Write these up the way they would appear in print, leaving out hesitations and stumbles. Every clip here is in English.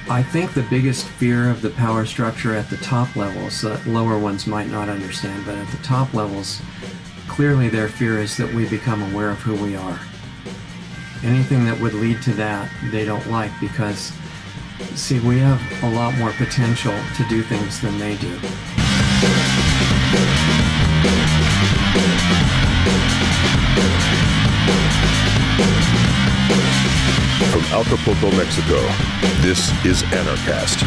I think the biggest fear of the power structure at the top levels, that lower ones might not understand, but at the top levels, clearly their fear is that we become aware of who we are. Anything that would lead to that, they don't like, because, see, we have a lot more potential to do things than they do. From Acapulco, Mexico, this is Anarchast.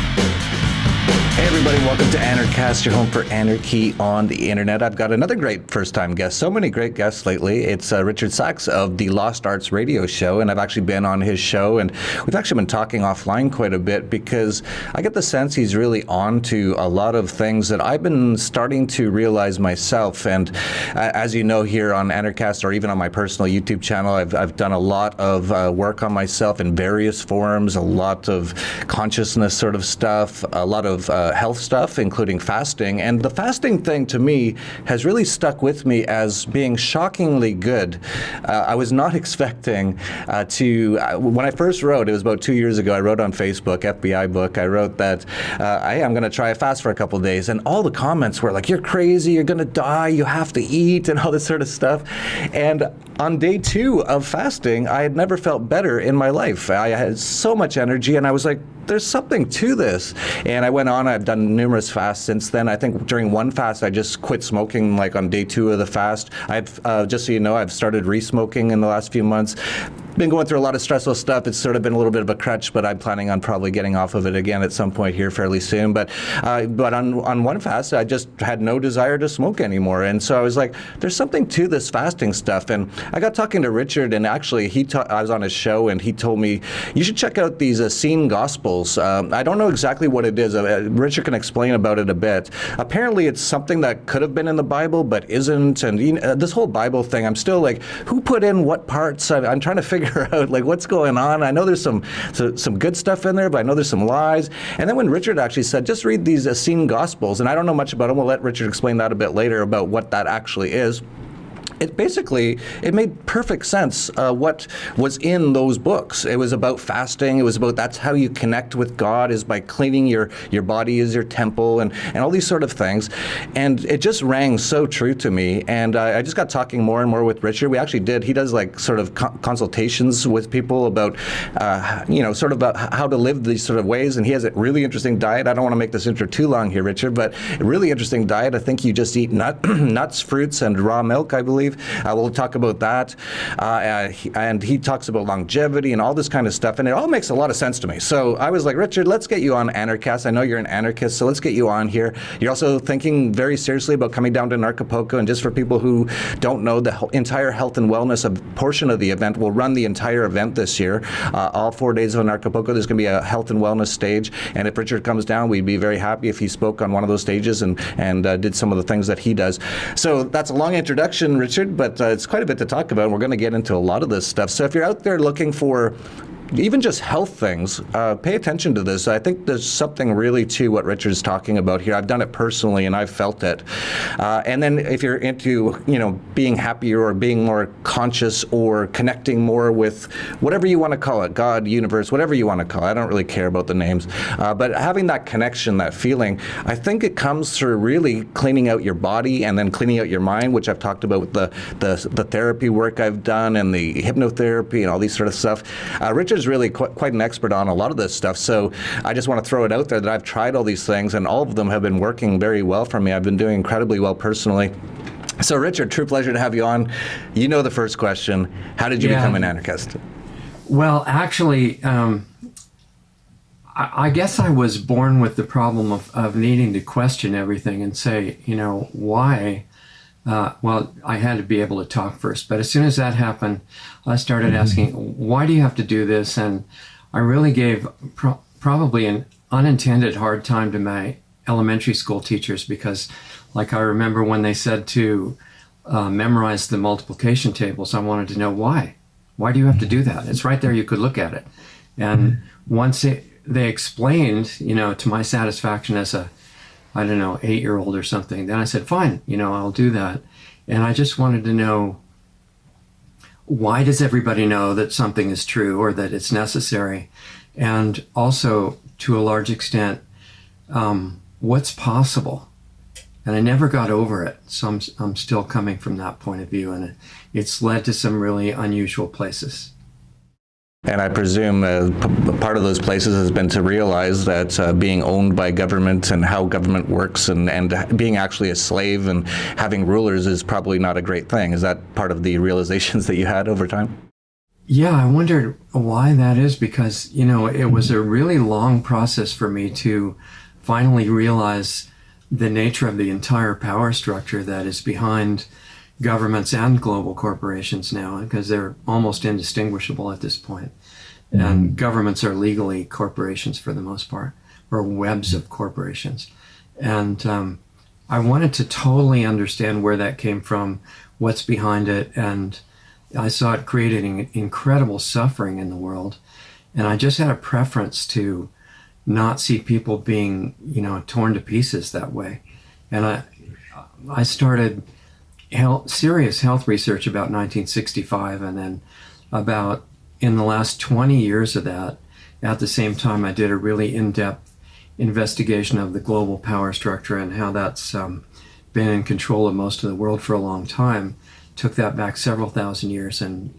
Hey everybody, welcome to Anarchast, your home for anarchy on the internet. I've got another great first-time guest. So many great guests lately. It's Richard Sachs of the Lost Arts radio show, and I've actually been on his show, and we've actually been talking offline quite a bit because I get the sense he's really on to a lot of things that I've been starting to realize myself. And as you know, here on Anarchast, or even on my personal YouTube channel, I've done a lot of work on myself in various forums, a lot of consciousness sort of stuff, a lot of health stuff, including fasting. And the fasting thing to me has really stuck with me as being shockingly good. I was not expecting when I first wrote, it was about 2 years ago, I wrote on Facebook, FBI book, I wrote that, hey, I'm going to try a fast for a couple of days. And all the comments were like, you're crazy, you're going to die, you have to eat, and all this sort of stuff. And on day 2 of fasting, I had never felt better in my life. I had so much energy, and I was like, there's something to this. And I went on, I've done numerous fasts since then. I think during one fast, I just quit smoking, like on day 2 of the fast. I've, just so you know, I've started re-smoking in the last few months. Been going through a lot of stressful stuff. It's sort of been a little bit of a crutch, but I'm planning on probably getting off of it again at some point here fairly soon. But on one fast, I just had no desire to smoke anymore. And so I was like, there's something to this fasting stuff. And I got talking to Richard, and actually I was on his show, and he told me, you should check out these Essene Gospels. I don't know exactly what it is. Richard can explain about it a bit. Apparently, it's something that could have been in the Bible, but isn't. And this whole Bible thing, I'm still like, who put in what parts? I'm trying to figure out like what's going on. I know there's some good stuff in there, but I know there's some lies. And then when Richard actually said, just read these Essene Gospels, and I don't know much about them. We'll let Richard explain that a bit later about what that actually is. It made perfect sense what was in those books. It was about fasting. It was about that's how you connect with God, is by cleaning your body is your temple, and all these sort of things. And it just rang so true to me. And I just got talking more and more with Richard. We actually he does like sort of consultations with people about, sort of about how to live these sort of ways. And he has a really interesting diet. I don't want to make this intro too long here, Richard, but a really interesting diet. I think you just eat nuts, fruits, and raw milk, I believe. We'll talk about that. And he talks about longevity and all this kind of stuff. And it all makes a lot of sense to me. So I was like, Richard, let's get you on Anarchast. I know you're an anarchist, so let's get you on here. You're also thinking very seriously about coming down to Acapulco. And just for people who don't know, the entire health and wellness portion of the event will run the entire event this year. All 4 days of Acapulco, there's going to be a health and wellness stage. And if Richard comes down, we'd be very happy if he spoke on one of those stages and did some of the things that he does. So that's a long introduction, Richard. But it's quite a bit to talk about, and we're going to get into a lot of this stuff. So if you're out there looking for even just health things, pay attention to this. I think there's something really to what Richard's talking about here. I've done it personally, and I've felt it. And then if you're into, being happier or being more conscious or connecting more with whatever you want to call it, God, universe, whatever you want to call it. I don't really care about the names. But having that connection, that feeling, I think it comes through really cleaning out your body and then cleaning out your mind, which I've talked about with the therapy work I've done and the hypnotherapy and all these sort of stuff. Richard's really quite an expert on a lot of this stuff, so I just want to throw it out there that I've tried all these things, and all of them have been working very well for me. I've been doing incredibly well personally. So Richard, true pleasure to have you on. You know the first question, how did you become an anarchist? Well, actually, I guess I was born with the problem of needing to question everything and say, why? Well, I had to be able to talk first, but as soon as that happened, I started asking, why do you have to do this? And I really gave probably an unintended hard time to my elementary school teachers, because like I remember when they said to memorize the multiplication tables, I wanted to know why. Why do you have to do that? It's right there, you could look at it. And once they explained, to my satisfaction as a 8-year-old or something, then I said, fine, I'll do that. And I just wanted to know, why does everybody know that something is true or that it's necessary? And also to a large extent, what's possible. And I never got over it. So I'm still coming from that point of view. And it's led to some really unusual places. And I presume part of those places has been to realize that being owned by government and how government works and being actually a slave and having rulers is probably not a great thing. Is that part of the realizations that you had over time? Yeah, I wondered why that is, because, it was a really long process for me to finally realize the nature of the entire power structure that is behind governments and global corporations now, because they're almost indistinguishable at this point. And governments are legally corporations for the most part, or webs of corporations. And I wanted to totally understand where that came from, what's behind it, and I saw it creating incredible suffering in the world. And I just had a preference to not see people being, torn to pieces that way. And I started serious health research about 1965, and then about in the last 20 years of that, at the same time, I did a really in-depth investigation of the global power structure and how that's been in control of most of the world for a long time. Took that back several thousand years and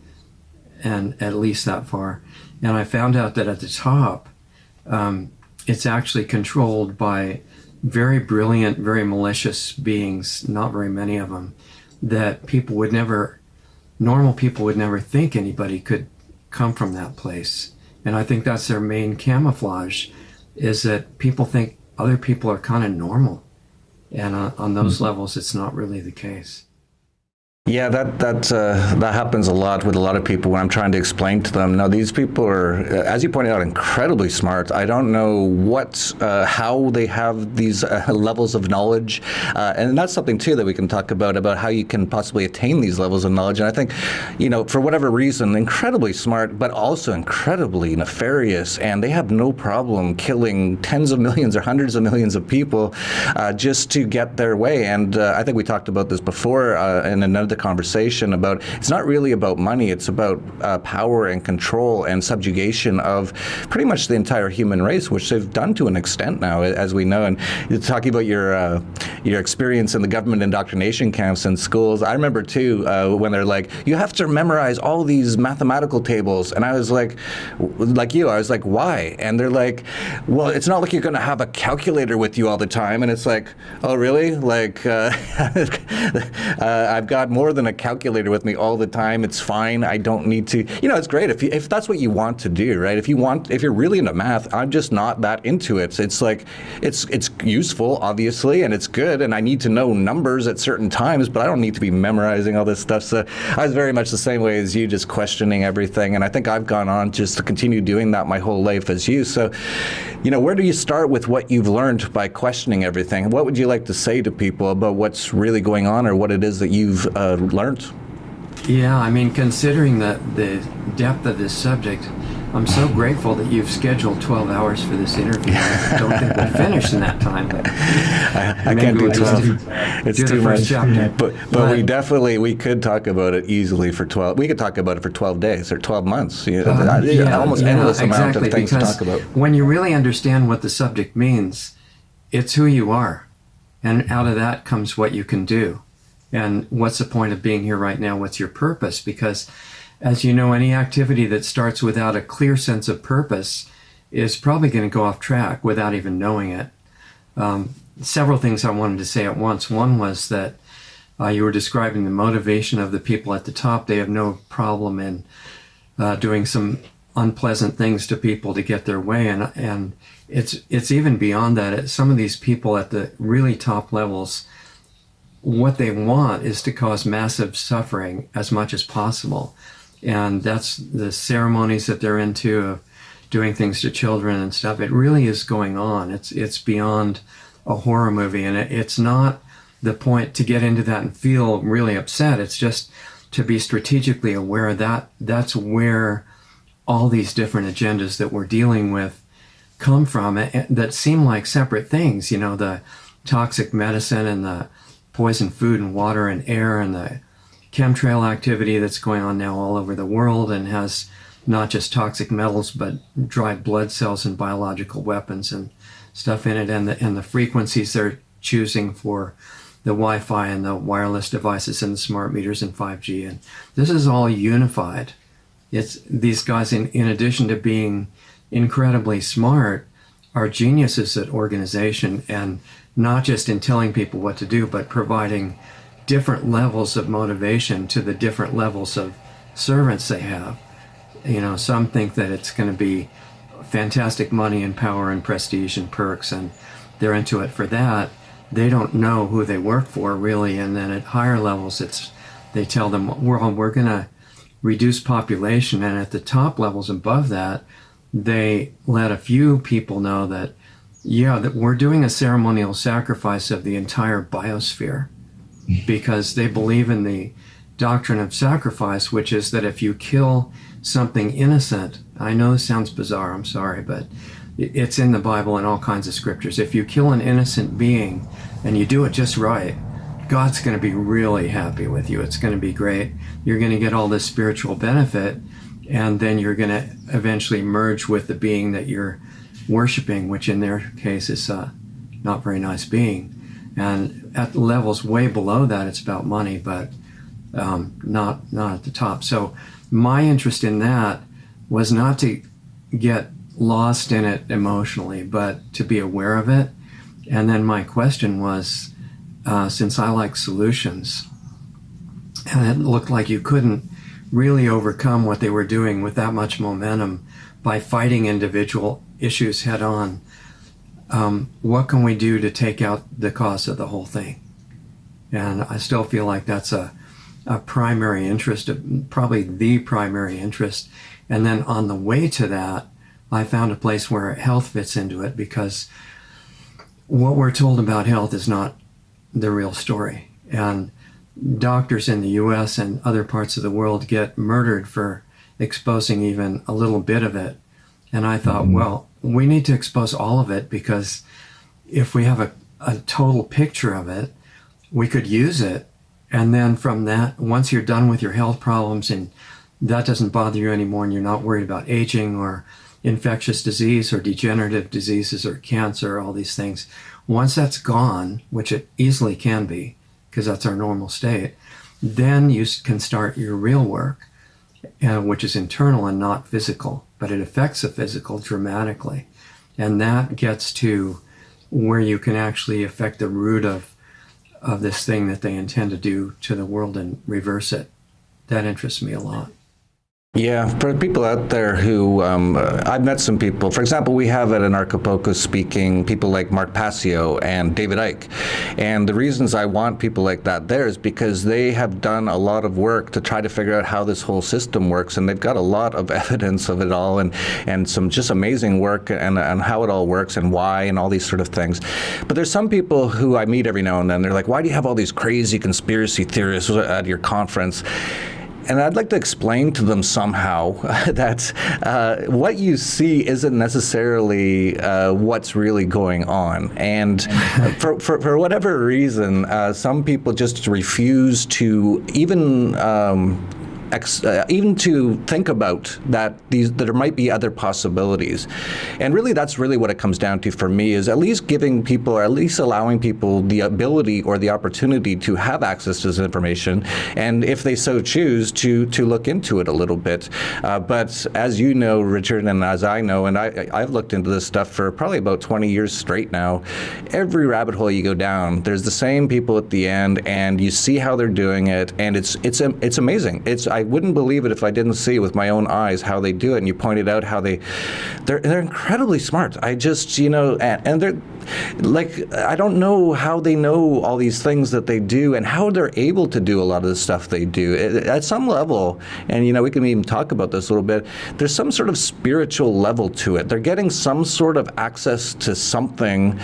at least that far. And I found out that at the top, it's actually controlled by very brilliant, very malicious beings, not very many of them, that normal people would never think anybody could come from that place. And I think that's their main camouflage, is that people think other people are kind of normal. And on those levels, it's not really the case. Yeah, that happens a lot with a lot of people when I'm trying to explain to them. Now, these people are, as you pointed out, incredibly smart. I don't know how they have these levels of knowledge, and that's something too that we can talk about how you can possibly attain these levels of knowledge. And I think, for whatever reason, incredibly smart, but also incredibly nefarious, and they have no problem killing tens of millions or hundreds of millions of people just to get their way. And I think we talked about this before in another conversation about it's not really about money, it's about power and control and subjugation of pretty much the entire human race, which they've done to an extent now, as we know. And you're talking about your experience in the government indoctrination camps and schools. I remember too when they're like, you have to memorize all these mathematical tables, and I was like why? And they're like, well, it's not like you're going to have a calculator with you all the time. And it's like, oh really? Like I've got more than a calculator with me all the time. It's fine. I don't need to. It's great if that's what you want to do, right? If you're really into math, I'm just not that into it. It's like it's useful, obviously, and it's good, and I need to know numbers at certain times, but I don't need to be memorizing all this stuff. So I was very much the same way as you, just questioning everything, and I think I've gone on just to continue doing that my whole life as you. So, where do you start with what you've learned by questioning everything? What would you like to say to people about what's really going on, or what it is that you've learned? Yeah, I mean, considering the depth of this subject, I'm so grateful that you've scheduled 12 hours for this interview. I don't think we'll finish in that time. But I can't do 12. It's too much. But we could talk about it easily for 12. We could talk about it for 12 days or 12 months. Almost endless amount of things to talk about. When you really understand what the subject means, it's who you are. And out of that comes what you can do. And what's the point of being here right now? What's your purpose? Because, as you know, any activity that starts without a clear sense of purpose is probably going to go off track without even knowing it. Several things I wanted to say at once. One was that you were describing the motivation of the people at the top. They have no problem in doing some unpleasant things to people to get their way. And it's even beyond that. Some of these people at the really top levels, what they want is to cause massive suffering as much as possible. And that's the ceremonies that they're into, of doing things to children and stuff. It really is going on. It's beyond a horror movie. And it's not the point to get into that and feel really upset. It's just to be strategically aware that that's where all these different agendas that we're dealing with come from, that seem like separate things. The toxic medicine and the poison food and water and air, and the chemtrail activity that's going on now all over the world and has not just toxic metals, but dried blood cells and biological weapons and stuff in it, and the frequencies they're choosing for the Wi-Fi and the wireless devices and the smart meters and 5G. And this is all unified. It's these guys, in addition to being incredibly smart, are geniuses at organization, and not just in telling people what to do, but providing different levels of motivation to the different levels of servants they have. You know, some think that it's going to be fantastic money and power and prestige and perks, and they're into it for that. They don't know who they work for, really. And then at higher levels, they tell them, we're going to reduce population. And at the top levels above that, they let a few people know that, yeah, that we're doing a ceremonial sacrifice of the entire biosphere, because they believe in the doctrine of sacrifice, which is that if you kill something innocent, I know this sounds bizarre, I'm sorry, but it's in the Bible and all kinds of scriptures. If you kill an innocent being and you do it just right, God's going to be really happy with you. It's going to be great. You're going to get all this spiritual benefit, and then you're going to eventually merge with the being that you're worshiping, which in their case is a not very nice being. And at levels way below that, it's about money, but not at the top. So my interest in that was not to get lost in it emotionally, but to be aware of it. And then my question was, since I like solutions, and it looked like you couldn't really overcome what they were doing with that much momentum by fighting individual issues head on, what can we do to take out the cause of the whole thing? And I still feel like that's a primary interest, probably the primary interest. And then on the way to that, I found a place where health fits into it, because what we're told about health is not the real story. And doctors in the US and other parts of the world get murdered for exposing even a little bit of it. And I thought, well, we need to expose all of it, because if we have a total picture of it, we could use it. And then from that, once you're done with your health problems and that doesn't bother you anymore, and you're not worried about aging or infectious disease or degenerative diseases or cancer, all these things, once that's gone, which it easily can be, because that's our normal state, then you can start your real work, which is internal and not physical, but it affects the physical dramatically. And that gets to where you can actually affect the root of this thing that they intend to do to the world and reverse it. That interests me a lot. Yeah, for people out there who, I've met some people, for example, we have at Anarchapulco speaking people like Mark Passio and David Icke. And the reasons I want people like that there is because they have done a lot of work to try to figure out how this whole system works, and they've got a lot of evidence of it all, and some just amazing work and how it all works and why and all these sort of things. But there's some people who I meet every now and then, they're like, why do you have all these crazy conspiracy theorists at your conference? And I'd like to explain to them somehow that what you see isn't necessarily what's really going on. And for whatever reason, some people just refuse to even to think about that there might be other possibilities. And really, that's really what it comes down to for me, is at least giving people, or at least allowing people the ability or the opportunity to have access to this information, and if they so choose, to look into it a little bit. But as you know, Richard, and as I know, and I've looked into this stuff for probably about 20 years straight now, every rabbit hole you go down, there's the same people at the end, and you see how they're doing it, and it's amazing. I wouldn't believe it if I didn't see with my own eyes how they do it. And you pointed out how they're incredibly smart. I just, and they're like, I don't know how they know all these things that they do and how they're able to do a lot of the stuff they do. At some level, and we can even talk about this a little bit, there's some sort of spiritual level to it. They're getting some sort of access to something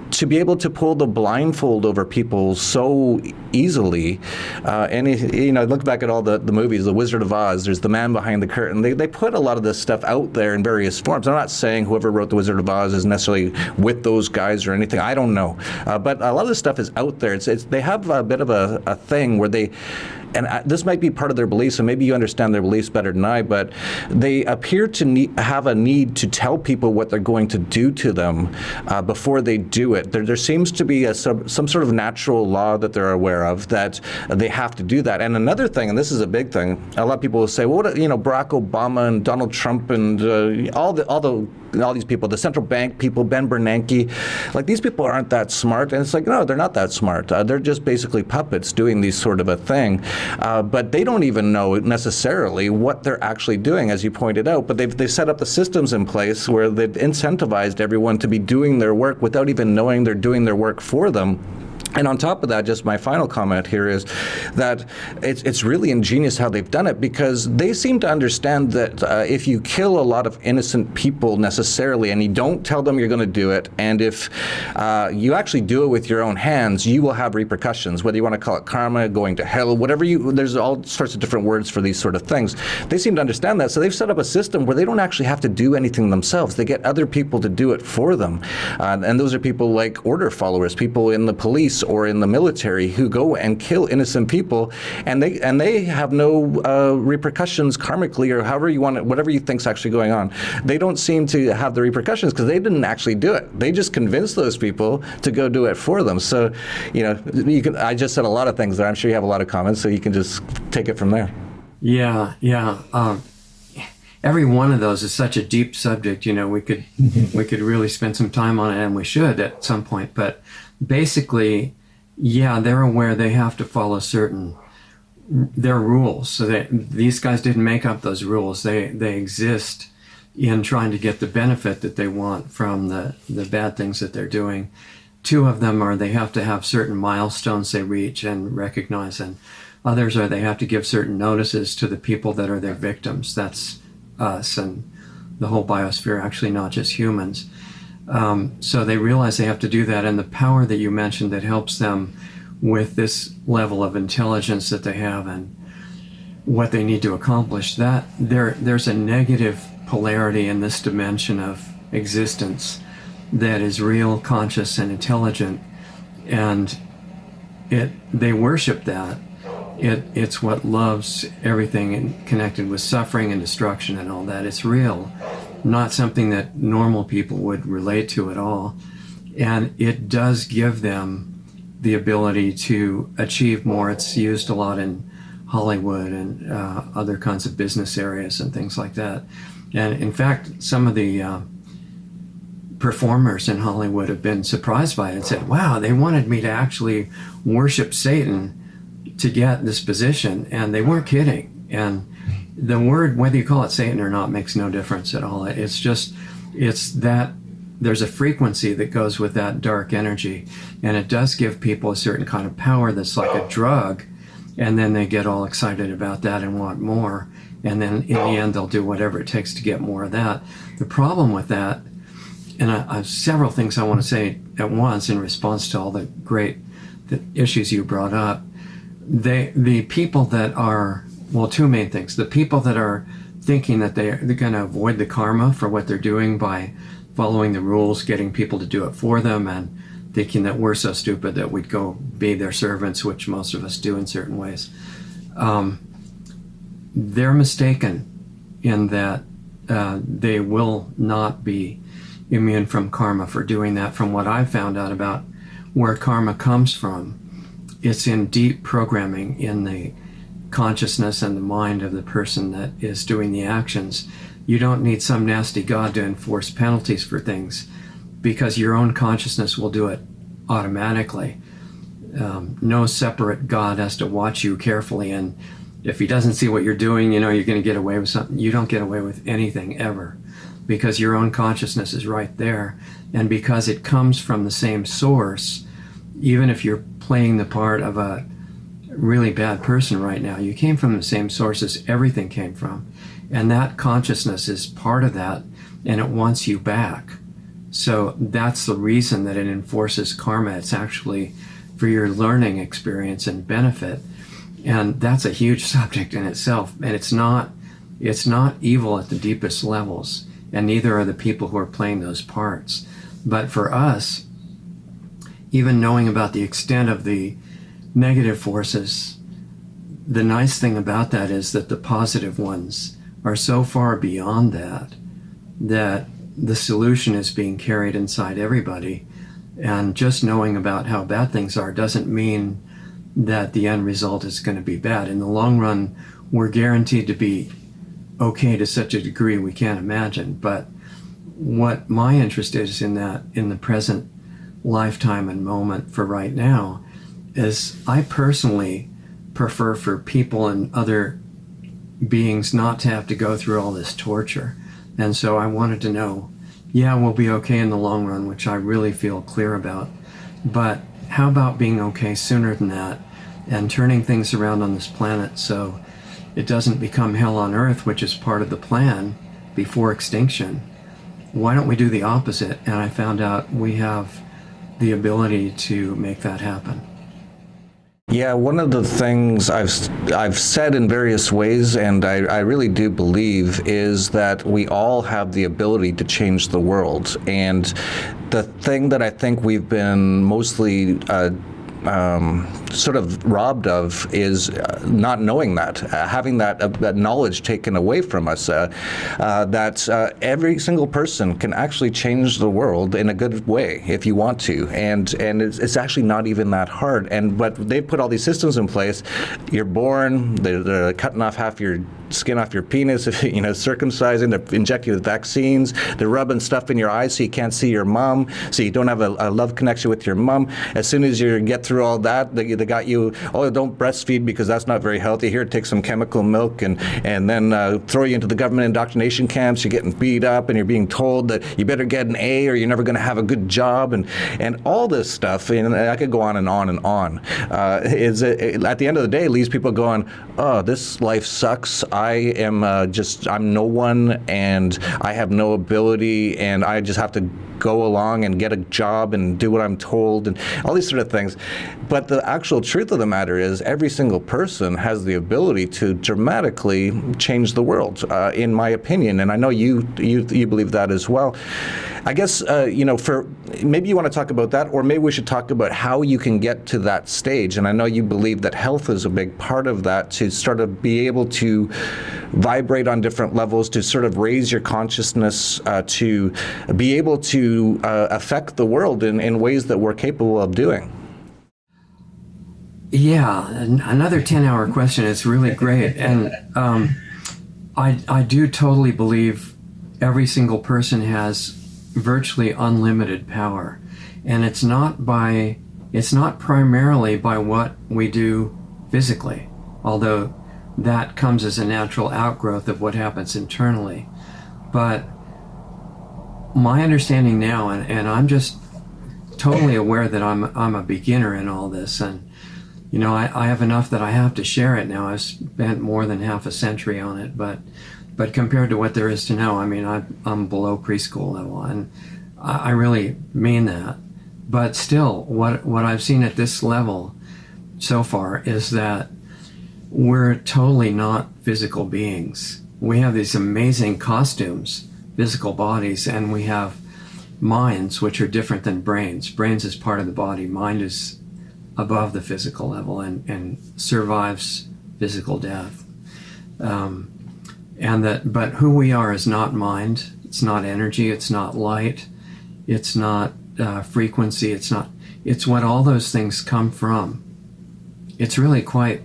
to be able to pull the blindfold over people so easily. And look back at all the movies, The Wizard of Oz, there's the man behind the curtain. They put a lot of this stuff out there in various forms. I'm not saying whoever wrote The Wizard of Oz is necessarily with those guys or anything. I don't know. But a lot of this stuff is out there. They have a bit of a thing where and this might be part of their beliefs, and maybe you understand their beliefs better than I, but they appear to have a need to tell people what they're going to do to them before they do it. There seems to be some sort of natural law that they're aware of that they have to do that. And another thing, and this is a big thing, a lot of people will say, well, Barack Obama and Donald Trump and all these people, the central bank people, Ben Bernanke, like these people aren't that smart. And it's like, no, they're not that smart. They're just basically puppets doing these sort of a thing. But they don't even know necessarily what they're actually doing, as you pointed out. But they've set up the systems in place where they've incentivized everyone to be doing their work without even knowing they're doing their work for them. And on top of that, just my final comment here is that it's really ingenious how they've done it, because they seem to understand that if you kill a lot of innocent people necessarily, and you don't tell them you're going to do it, and if you actually do it with your own hands, you will have repercussions, whether you want to call it karma, going to hell, whatever there's all sorts of different words for these sort of things. They seem to understand that, so they've set up a system where they don't actually have to do anything themselves. They get other people to do it for them. And those are people like order followers, people in the police or in the military who go and kill innocent people, and they have no repercussions karmically, or however you want it, whatever you think's actually going on. They don't seem to have the repercussions because they didn't actually do it. They just convinced those people to go do it for them. So, I just said a lot of things there. I'm sure you have a lot of comments, so you can just take it from there. Yeah. Every one of those is such a deep subject. We could really spend some time on it, and we should at some point. But basically, yeah, they're aware they have to follow their rules. So these guys didn't make up those rules. They exist in trying to get the benefit that they want from the bad things that they're doing. Two of them are they have to have certain milestones they reach and recognize, and others are they have to give certain notices to the people that are their victims. That's us and the whole biosphere, actually, not just humans. So they realize they have to do that, and the power that you mentioned that helps them with this level of intelligence that they have and what they need to accomplish, that there's a negative polarity in this dimension of existence that is real, conscious, and intelligent, and they worship that. It's what loves everything connected with suffering and destruction and all that. It's real, not something that normal people would relate to at all. And it does give them the ability to achieve more. It's used a lot in Hollywood and other kinds of business areas and things like that. And in fact, some of the performers in Hollywood have been surprised by it and said, wow, they wanted me to actually worship Satan to get this position, and they weren't kidding. And the word, whether you call it Satan or not, makes no difference at all. It's that there's a frequency that goes with that dark energy, and it does give people a certain kind of power that's like a drug, and then they get all excited about that and want more, and then in the end they'll do whatever it takes to get more of that. The problem with that, and I have several things I want to say at once in response to all the issues you brought up. The people that are, well, two main things. The people that are thinking that they're going to avoid the karma for what they're doing by following the rules, getting people to do it for them, and thinking that we're so stupid that we'd go be their servants, which most of us do in certain ways. They're mistaken in that they will not be immune from karma for doing that. From what I've found out about where karma comes from, it's in deep programming in the consciousness and the mind of the person that is doing the actions. You don't need some nasty God to enforce penalties for things, because your own consciousness will do it automatically. No separate God has to watch you carefully, and if he doesn't see what you're doing, you're going to get away with something. You don't get away with anything ever, because your own consciousness is right there, and because it comes from the same source. Even if you're playing the part of a really bad person right now, you came from the same source as everything came from, and that consciousness is part of that, and it wants you back. So that's the reason that it enforces karma. It's actually for your learning experience and benefit, and that's a huge subject in itself. And it's not evil at the deepest levels, and neither are the people who are playing those parts. But for us, even knowing about the extent of the negative forces, the nice thing about that is that the positive ones are so far beyond that, that the solution is being carried inside everybody. And just knowing about how bad things are doesn't mean that the end result is going to be bad. In the long run, we're guaranteed to be okay to such a degree we can't imagine. But what my interest is in that, in the present lifetime and moment for right now, is I personally prefer for people and other beings not to have to go through all this torture. And so I wanted to know, yeah, we'll be okay in the long run, which I really feel clear about. But how about being okay sooner than that and turning things around on this planet so it doesn't become hell on earth, which is part of the plan before extinction? Why don't we do the opposite? And I found out we have the ability to make that happen. Yeah, one of the things I've said in various ways, and I really do believe, is that we all have the ability to change the world. And the thing that I think we've been mostly sort of robbed of is not knowing that, having that knowledge taken away from us, that every single person can actually change the world in a good way if you want to, and it's actually not even that hard. But they put all these systems in place. You're born, they're cutting off half your skin off your penis, circumcising, they're injecting you with vaccines, they're rubbing stuff in your eyes so you can't see your mom, so you don't have a love connection with your mom. As soon as you get through all that, they got you, oh, don't breastfeed because that's not very healthy. Here, take some chemical milk, and then throw you into the government indoctrination camps. You're getting beat up, and you're being told that you better get an A or you're never going to have a good job, and all this stuff. And I could go on and on and on. At the end of the day, leaves people going, oh, this life sucks. I'm no one, and I have no ability, and I just have to go along and get a job and do what I'm told, and all these sort of things. But the actual truth of the matter is every single person has the ability to dramatically change the world, in my opinion, and I know you believe that as well. I guess, for maybe you want to talk about that, or maybe we should talk about how you can get to that stage. And I know you believe that health is a big part of that, to sort of be able to vibrate on different levels, to sort of raise your consciousness, to be able to affect the world in ways that we're capable of doing. Yeah, another 10-hour question. It's really great. And I do totally believe every single person has virtually unlimited power. And it's not primarily by what we do physically, although that comes as a natural outgrowth of what happens internally. But my understanding now, and I'm just totally aware that I'm a beginner in all this, and I have enough that I have to share it now. I've spent more than half a century on it, but compared to what there is to know, I mean, I'm below preschool level, and I really mean that. But still, what I've seen at this level so far is that we're totally not physical beings. We have these amazing costumes, physical bodies, and we have minds, which are different than brains. Brains is part of the body. Mind is above the physical level and survives physical death. But who we are is not mind. It's not energy. It's not light. It's not frequency. It's what all those things come from. It's really quite,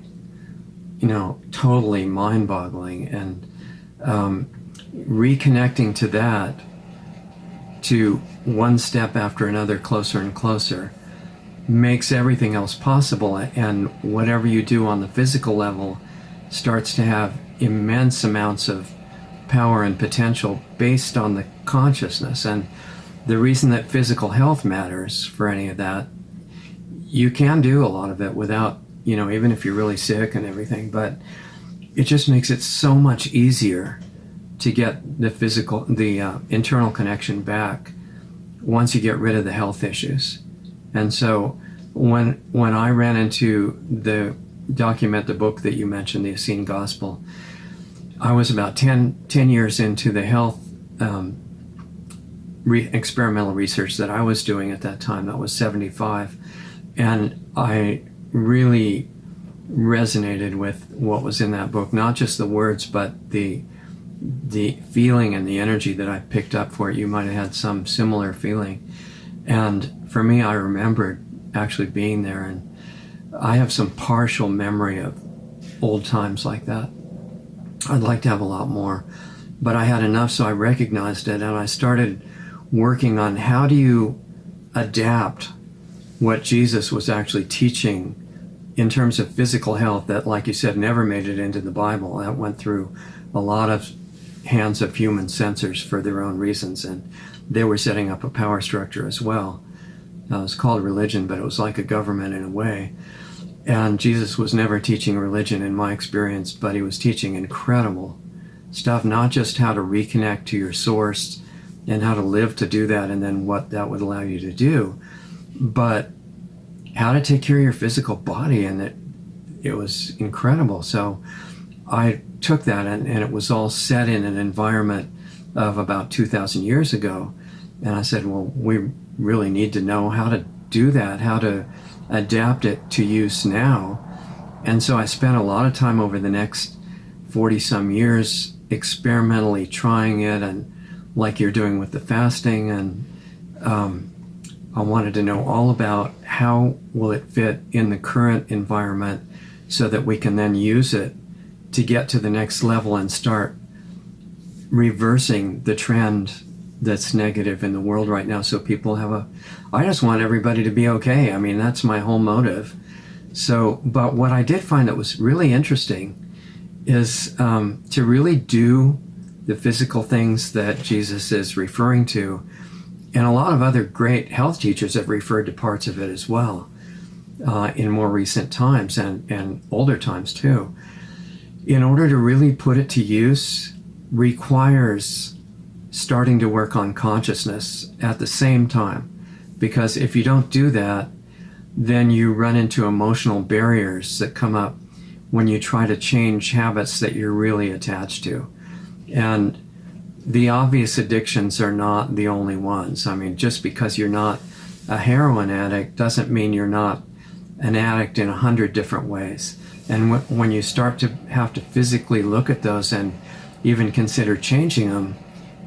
totally mind-boggling, and reconnecting to that, to one step after another, closer and closer, makes everything else possible. And whatever you do on the physical level starts to have immense amounts of power and potential based on the consciousness. And the reason that physical health matters for any of that, you can do a lot of it without, even if you're really sick and everything, but it just makes it so much easier to get the internal connection back once you get rid of the health issues. And so when I ran into the book that you mentioned, the Essene Gospel, I was about 10 years into the health experimental research that I was doing at that time. That was 75. And I really resonated with what was in that book, not just the words, but the feeling and the energy that I picked up for it. You might have had some similar feeling. And for me, I remembered actually being there, and I have some partial memory of old times like that. I'd like to have a lot more, but I had enough, so I recognized it, and I started working on how do you adapt what Jesus was actually teaching in terms of physical health that, like you said, never made it into the Bible. That went through a lot of hands of human censors for their own reasons, and they were setting up a power structure as well. It was called religion, but it was like a government in a way. And Jesus was never teaching religion in my experience, but he was teaching incredible stuff, not just how to reconnect to your source and how to live to do that and then what that would allow you to do, but how to take care of your physical body. And it was incredible. So I took that, and it was all set in an environment of about 2,000 years ago. And I said, well, we really need to know how to do that, how to adapt it to use now. And so I spent a lot of time over the next 40 some years experimentally trying it, and like you're doing with the fasting, and I wanted to know all about how will it fit in the current environment so that we can then use it to get to the next level and start reversing the trend that's negative in the world right now, so people have I just want everybody to be okay. I mean, that's my whole motive. So, but what I did find that was really interesting is to really do the physical things that Jesus is referring to. And a lot of other great health teachers have referred to parts of it as well in more recent times and older times too. In order to really put it to use requires starting to work on consciousness at the same time. Because if you don't do that, then you run into emotional barriers that come up when you try to change habits that you're really attached to. And the obvious addictions are not the only ones. I mean, just because you're not a heroin addict doesn't mean you're not an addict in 100 different ways. And when you start to have to physically look at those and even consider changing them,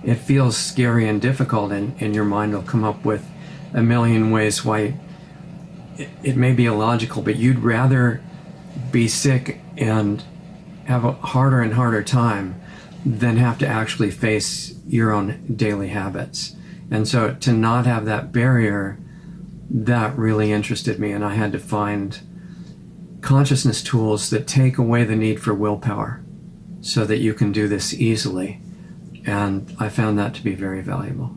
it feels scary and difficult, and your mind will come up with a million ways why it may be illogical, but you'd rather be sick and have a harder and harder time than have to actually face your own daily habits. And so to not have that barrier, that really interested me, and I had to find consciousness tools that take away the need for willpower so that you can do this easily. And I found that to be very valuable.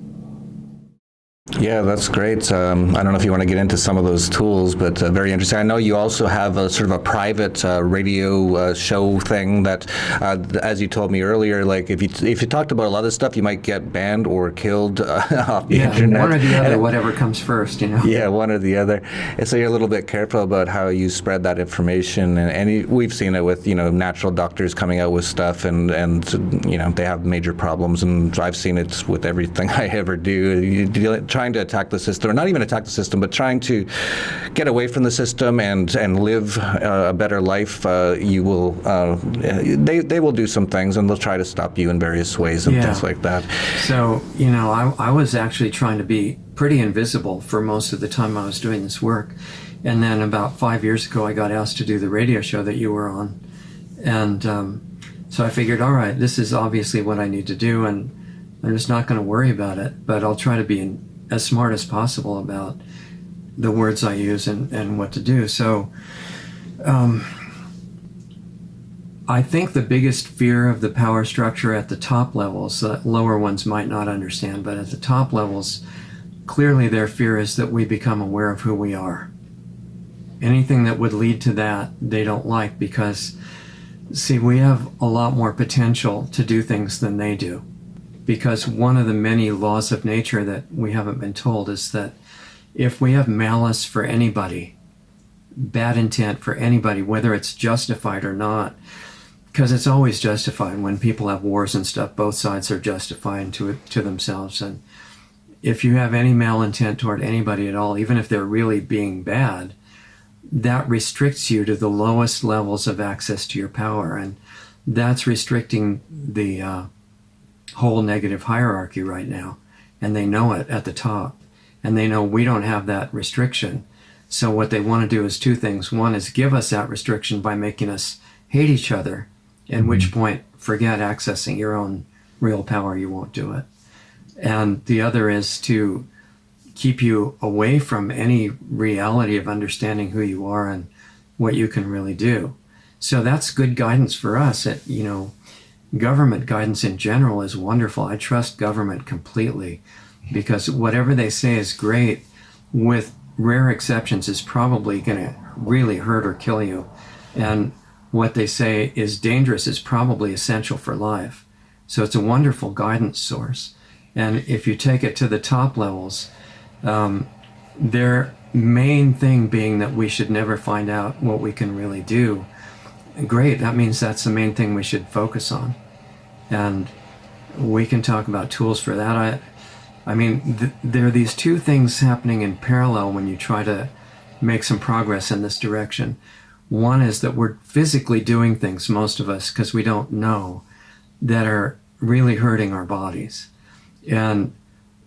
Yeah, that's great. I don't know if you want to get into some of those tools, but very interesting. I know you also have a sort of a private radio show thing that, as you told me earlier, like if you talked about a lot of stuff, you might get banned or killed off the internet. One or the other, whatever comes first, you know. Yeah, one or the other. And so you're a little bit careful about how you spread that information, and we've seen it with natural doctors coming out with stuff, and they have major problems, and I've seen it with everything I ever do. Trying to attack the system, or not even attack the system, but trying to get away from the system and live a better life. You will, they will do some things, and they'll try to stop you in various ways and things like that. So, I was actually trying to be pretty invisible for most of the time I was doing this work. And then about 5 years ago, I got asked to do the radio show that you were on. And so I figured, all right, this is obviously what I need to do, and I'm just not going to worry about it, but I'll try to be as smart as possible about the words I use and what to do. So I think the biggest fear of the power structure at the top levels, lower ones might not understand, but at the top levels, clearly their fear is that we become aware of who we are. Anything that would lead to that, they don't like, because, see, we have a lot more potential to do things than they do. Because one of the many laws of nature that we haven't been told is that if we have malice for anybody, bad intent for anybody, whether it's justified or not, because it's always justified when people have wars and stuff, both sides are justifying to themselves. And if you have any malintent toward anybody at all, even if they're really being bad, that restricts you to the lowest levels of access to your power. And that's restricting the whole negative hierarchy right now. And they know it at the top. And they know we don't have that restriction. So what they want to do is two things. One is give us that restriction by making us hate each other, at which point, forget accessing your own real power, you won't do it. And the other is to keep you away from any reality of understanding who you are and what you can really do. So that's good guidance for us. Government guidance in general is wonderful. I trust government completely, because whatever they say is great, with rare exceptions, is probably going to really hurt or kill you. And what they say is dangerous is probably essential for life. So it's a wonderful guidance source. And if you take it to the top levels, their main thing being that we should never find out what we can really do. Great, that means that's the main thing we should focus on. And we can talk about tools for that. There are these two things happening in parallel when you try to make some progress in this direction. One is that we're physically doing things, most of us, because we don't know, that are really hurting our bodies. And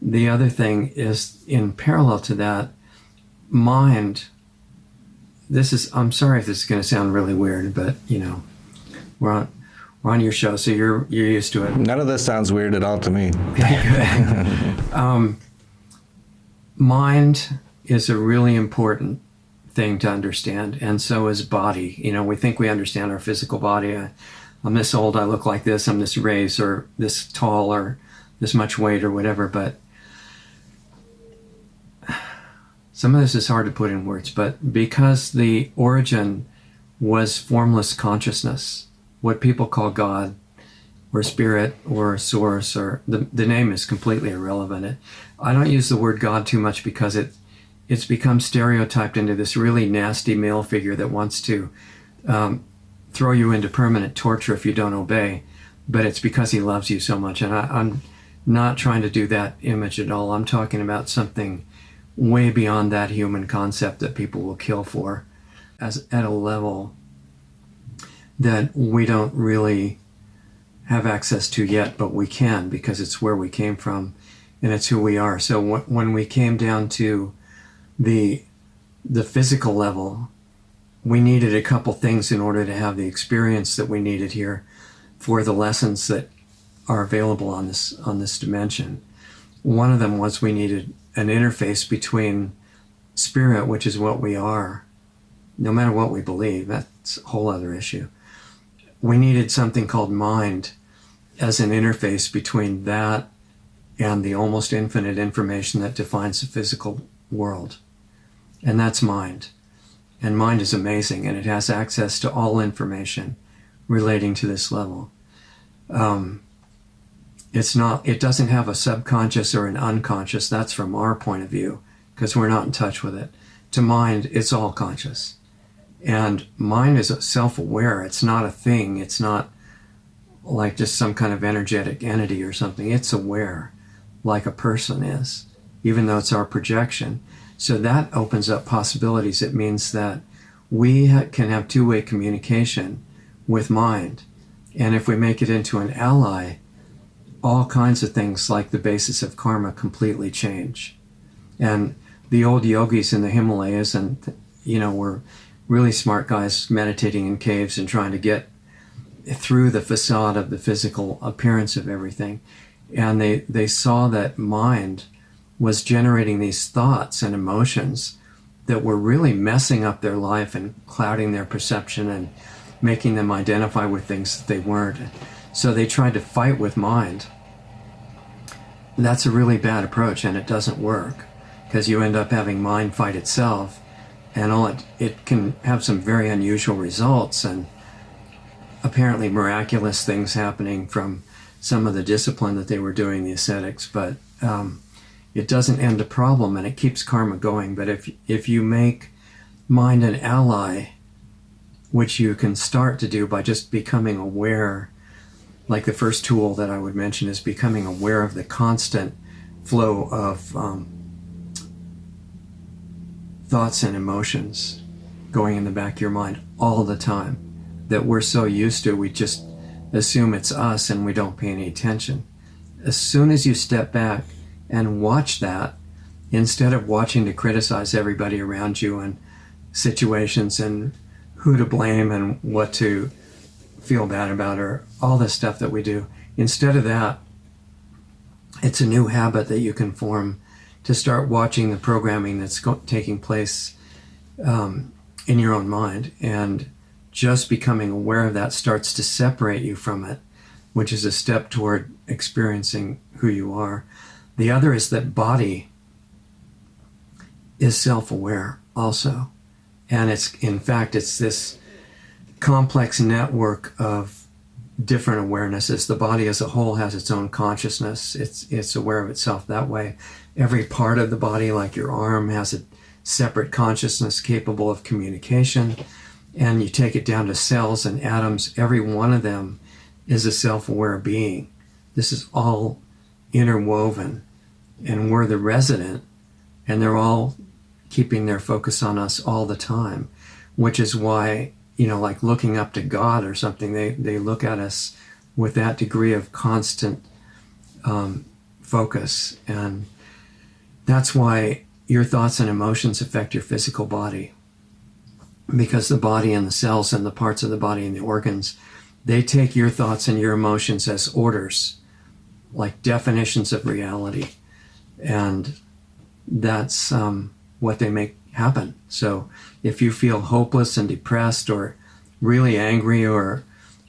the other thing is, in parallel to that, mind. I'm sorry if this is going to sound really weird, but we're on your show, so you're used to it. None of this sounds weird at all to me. Okay, good. Mind is a really important thing to understand, and so is body. We think we understand our physical body. I'm this old, I look like this, I'm this raised, or this tall, or this much weight, or whatever, but some of this is hard to put in words. But because the origin was formless consciousness, what people call God or spirit or source, or the name is completely irrelevant. I don't use the word God too much because it's become stereotyped into this really nasty male figure that wants to throw you into permanent torture if you don't obey. But it's because he loves you so much. And I'm not trying to do that image at all. I'm talking about something way beyond that human concept that people will kill for, as at a level that we don't really have access to yet, but we can, because it's where we came from and it's who we are. So when we came down to the physical level, we needed a couple things in order to have the experience that we needed here for the lessons that are available on this dimension. One of them was we needed an interface between spirit, which is what we are, no matter what we believe. That's a whole other issue. We needed something called mind as an interface between that and the almost infinite information that defines the physical world. And that's mind. And mind is amazing, and it has access to all information relating to this level. It doesn't have a subconscious or an unconscious. That's from our point of view, because we're not in touch with it. To mind, it's all conscious. And mind is self-aware. It's not a thing. It's not like just some kind of energetic entity or something. It's aware, like a person is, even though it's our projection. So that opens up possibilities. It means that we can have two-way communication with mind. And if we make it into an ally, all kinds of things like the basis of karma completely change. And the old yogis in the Himalayas were really smart guys meditating in caves and trying to get through the facade of the physical appearance of everything. And they saw that mind was generating these thoughts and emotions that were really messing up their life and clouding their perception and making them identify with things that they weren't. So they tried to fight with mind. That's a really bad approach, and it doesn't work, because you end up having mind fight itself, and it can have some very unusual results and apparently miraculous things happening from some of the discipline that they were doing, the ascetics, but it doesn't end the problem, and it keeps karma going. But if you make mind an ally, which you can start to do by just becoming aware, like the first tool that I would mention is becoming aware of the constant flow of thoughts and emotions. going in the back of your mind all the time that we're so used to, we just assume it's us and we don't pay any attention. As soon as you step back and watch that, instead of watching to criticize everybody around you and situations and who to blame and what to feel bad about or all this stuff that we do, instead of that, it's a new habit that you can form to start watching the programming that's taking place in your own mind, and just becoming aware of that starts to separate you from it, which is a step toward experiencing who you are. The other is that body is self-aware also, and it's this complex network of different awarenesses. The body as a whole has its own consciousness. It's aware of itself that way. Every part of the body, like your arm, has a separate consciousness capable of communication. And you take it down to cells and atoms, every one of them is a self-aware being. This is all interwoven, and we're the resident, and they're all keeping their focus on us all the time, which is why, like looking up to God or something, they look at us with that degree of constant focus. And that's why your thoughts and emotions affect your physical body, because the body and the cells and the parts of the body and the organs, they take your thoughts and your emotions as orders, like definitions of reality. And that's what they make happen. So if you feel hopeless and depressed or really angry or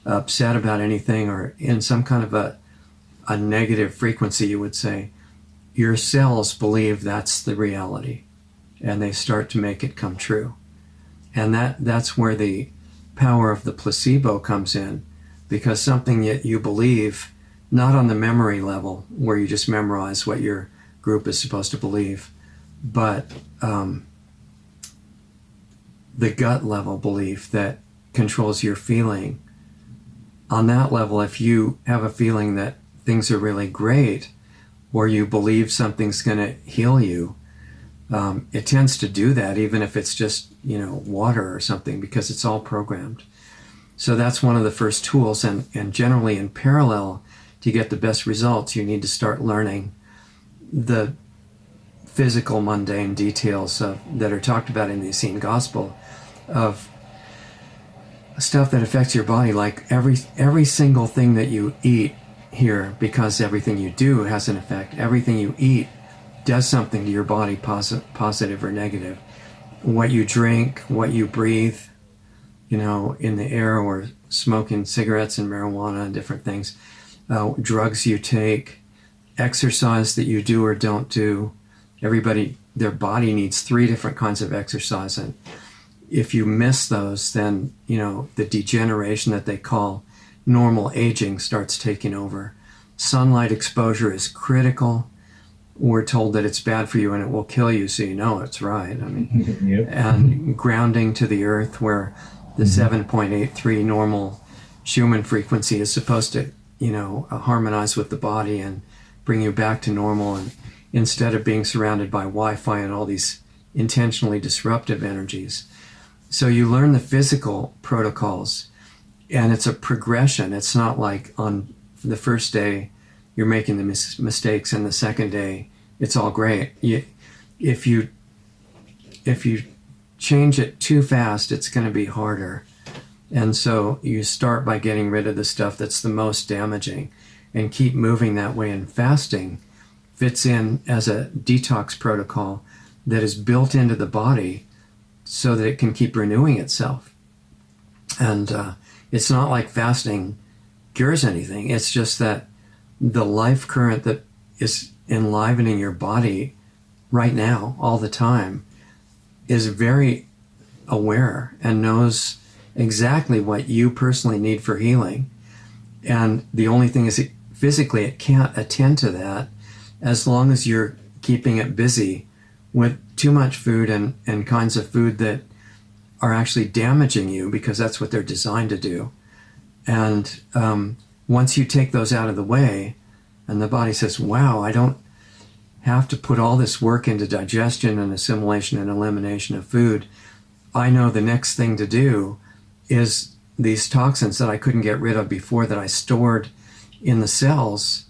upset about anything or in some kind of a negative frequency, you would say, your cells believe that's the reality, and they start to make it come true. And that's where the power of the placebo comes in, because something that you believe, not on the memory level where you just memorize what your group is supposed to believe, but the gut level belief that controls your feeling. On that level, if you have a feeling that things are really great, or you believe something's going to heal you, it tends to do that, even if it's just, water or something, because it's all programmed. So that's one of the first tools, and generally in parallel, to get the best results, you need to start learning the physical, mundane details that are talked about in the Essene Gospel, of stuff that affects your body, like every single thing that you eat here, because everything you do has an effect. Everything you eat does something to your body, positive or negative. What you drink, what you breathe, in the air, or smoking cigarettes and marijuana and different things, drugs you take, exercise that you do or don't do. Everybody, their body needs 3 different kinds of exercise, and if you miss those, then the degeneration that they call normal aging starts taking over. Sunlight exposure is critical. We're told that it's bad for you and it will kill you, so it's right. Yep. And grounding to the earth, where the 7.83 normal Schumann frequency is supposed to, harmonize with the body and bring you back to normal, and instead of being surrounded by Wi-Fi and all these intentionally disruptive energies. So you learn the physical protocols, and it's a progression. It's not like on the first day you're making the mistakes, and the second day it's all great. If you change it too fast, it's going to be harder. And so you start by getting rid of the stuff that's the most damaging, and keep moving that way. And fasting fits in as a detox protocol that is built into the body so that it can keep renewing itself. And it's not like fasting cures anything. It's just that the life current that is enlivening your body right now, all the time, is very aware and knows exactly what you personally need for healing. And the only thing is, physically it can't attend to that as long as you're keeping it busy with too much food and kinds of food that are actually damaging you, because that's what they're designed to do. And once you take those out of the way, and the body says, wow, I don't have to put all this work into digestion and assimilation and elimination of food, I know the next thing to do is these toxins that I couldn't get rid of before, that I stored in the cells,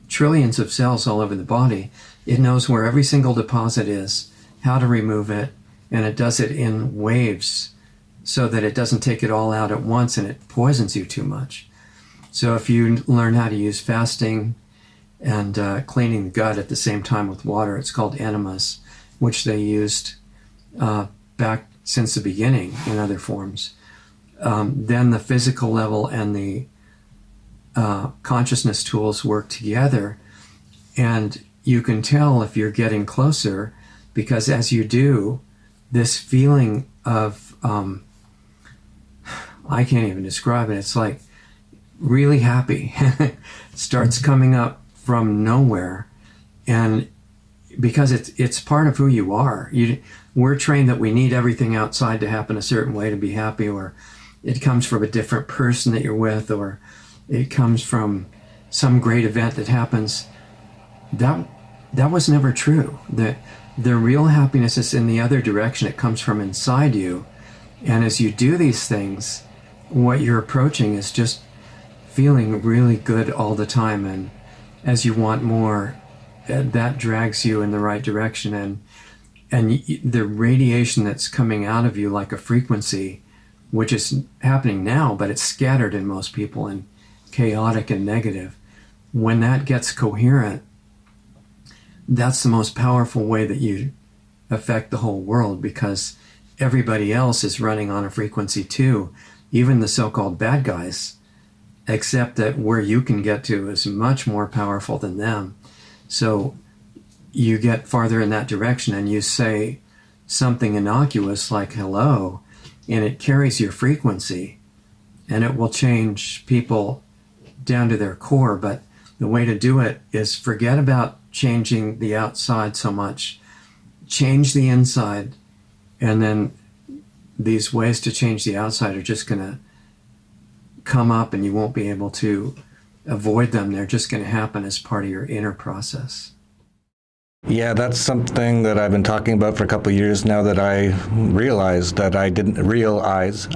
trillions of cells all over the body. It knows where every single deposit is, how to remove it, and it does it in waves so that it doesn't take it all out at once and it poisons you too much. So if you learn how to use fasting and cleaning the gut at the same time with water, it's called enemas, which they used back since the beginning in other forms. Then the physical level and the consciousness tools work together, and you can tell if you're getting closer, because as you do, this feeling of, I can't even describe it, it's like really happy, starts coming up from nowhere. And because it's part of who you are. We're trained that we need everything outside to happen a certain way to be happy, or it comes from a different person that you're with, or it comes from some great event that happens. That was never true. The real happiness is in the other direction. It comes from inside you. And as you do these things, what you're approaching is just feeling really good all the time. And as you want more, that drags you in the right direction. And the radiation that's coming out of you like a frequency, which is happening now, but it's scattered in most people and chaotic and negative. When that gets coherent, that's the most powerful way that you affect the whole world, because everybody else is running on a frequency too, even the so-called bad guys, except that where you can get to is much more powerful than them. So you get farther in that direction and you say something innocuous like hello, and it carries your frequency, and it will change people down to their core. But the way to do it is forget about changing the outside so much. Change the inside, and then these ways to change the outside are just going to come up, and you won't be able to avoid them. They're just going to happen as part of your inner process. Yeah, that's something that I've been talking about for a couple of years now, that I realized that I didn't realize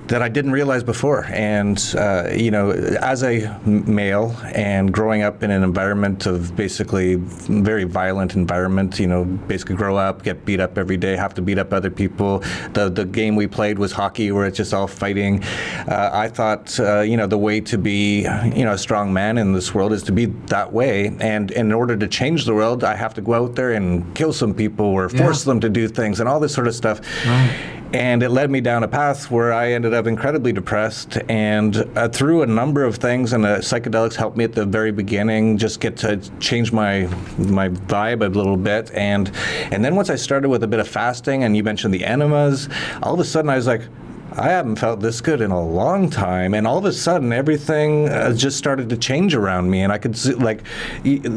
that I didn't realize before. And, as a male and growing up in an environment of basically very violent environment, basically grow up, get beat up every day, have to beat up other people. The game we played was hockey, where it's just all fighting. I thought, the way to be, a strong man in this world is to be that way. And in order to change the world, I have to go out there and kill some people or force them to do things and all this sort of stuff. Right. And it led me down a path where I ended up incredibly depressed, and through a number of things, and psychedelics helped me at the very beginning just get to change my vibe a little bit. And then once I started with a bit of fasting, and you mentioned the enemas, all of a sudden I was like, I haven't felt this good in a long time. And all of a sudden, everything just started to change around me. And I could see, like,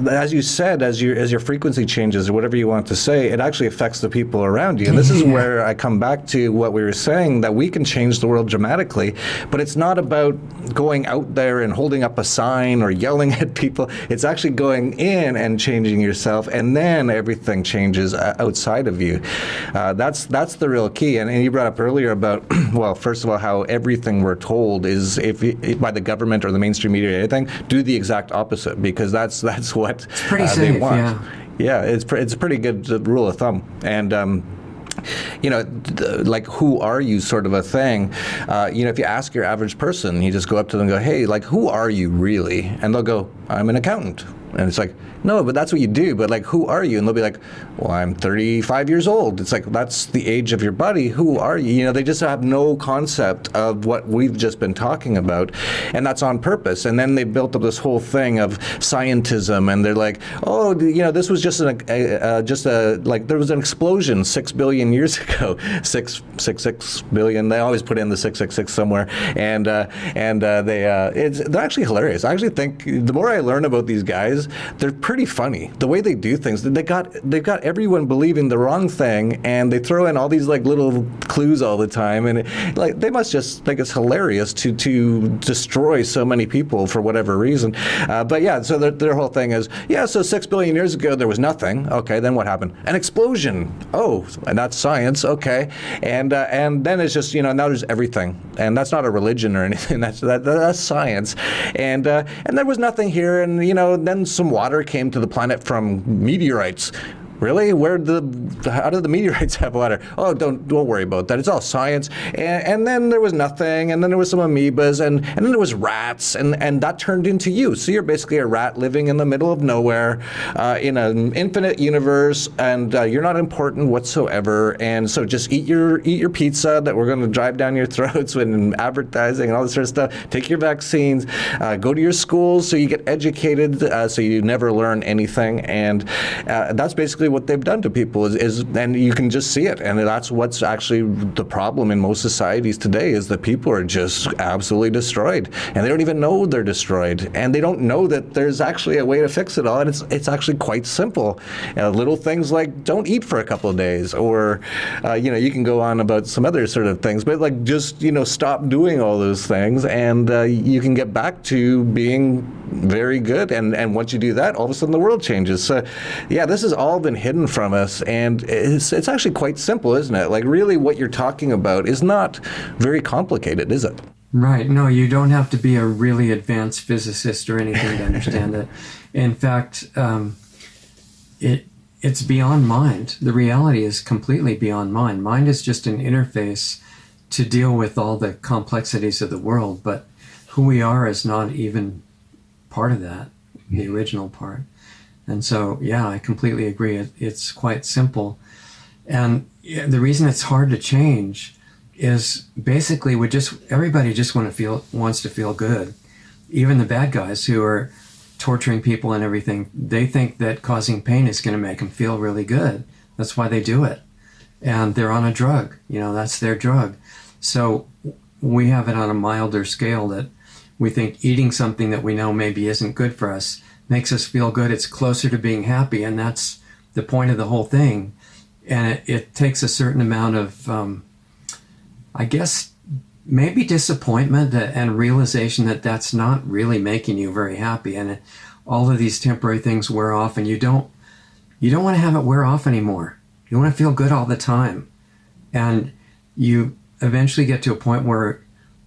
as you said, as your frequency changes, or whatever you want to say, it actually affects the people around you. And this is where I come back to what we were saying, that we can change the world dramatically. But it's not about going out there and holding up a sign or yelling at people. It's actually going in and changing yourself, and then everything changes outside of you. That's the real key. And you brought up earlier about, well, first of all, how everything we're told is, if by the government or the mainstream media or anything, do the exact opposite, because that's what it's pretty safe, they want. Yeah, it's a pretty good rule of thumb. And like, who are you sort of a thing. If you ask your average person, you just go up to them and go, hey, like, who are you really? And they'll go, I'm an accountant. And it's like, no, but that's what you do. But, like, who are you? And they'll be like, well, I'm 35 years old. It's like, that's the age of your body. Who are you? They just have no concept of what we've just been talking about. And that's on purpose. And then they built up this whole thing of scientism. And they're like, oh, this was just there was an explosion 6 billion years ago. 6 billion. They always put in the 666 somewhere. And they're actually hilarious. I actually think the more I learn about these guys, is they're pretty funny. The way they do things, they've got everyone believing the wrong thing, and they throw in all these like little clues all the time, and like they must just think it's hilarious to destroy so many people for whatever reason. But yeah, so their whole thing is, yeah, so 6 billion years ago there was nothing. Okay, then what happened? An explosion. Oh, and that's science. Okay, and then it's just, now there's everything, and that's not a religion or anything. That's science, and there was nothing here, and then some water came to the planet from meteorites. Really? How did the meteorites have water? Oh, don't worry about that. It's all science. And then there was nothing, and then there was some amoebas, and then there was rats, and that turned into you. So you're basically a rat living in the middle of nowhere in an infinite universe, and you're not important whatsoever. And so just eat your pizza that we're going to drive down your throats and advertising and all this sort of stuff. Take your vaccines. Go to your schools so you get educated, so you never learn anything. And that's basically what they've done to people is and you can just see it, and that's what's actually the problem in most societies today, is that people are just absolutely destroyed, and they don't even know they're destroyed, and they don't know that there's actually a way to fix it all, and it's actually quite simple. Little things like don't eat for a couple of days, or you can go on about some other sort of things, but like just stop doing all those things, and you can get back to being very good, and once you do that, all of a sudden the world changes. So yeah, this has all been hidden from us, and it's actually quite simple, isn't it? Like really what you're talking about is not very complicated, is it? Right. No, you don't have to be a really advanced physicist or anything to understand it. In fact, it's beyond mind. The reality is completely beyond mind. Mind is just an interface to deal with all the complexities of the world, but who we are is not even part of that, the original part. And so, yeah, I completely agree. It's quite simple. And the reason it's hard to change is basically everybody just wants to feel good. Even the bad guys who are torturing people and everything, they think that causing pain is going to make them feel really good. That's why they do it. And they're on a drug. That's their drug. So we have it on a milder scale, that we think eating something that we know maybe isn't good for us makes us feel good. It's closer to being happy, and that's the point of the whole thing. And it takes a certain amount of, I guess, maybe disappointment and realization that that's not really making you very happy. And all of these temporary things wear off, and you don't want to have it wear off anymore. You want to feel good all the time. And you eventually get to a point where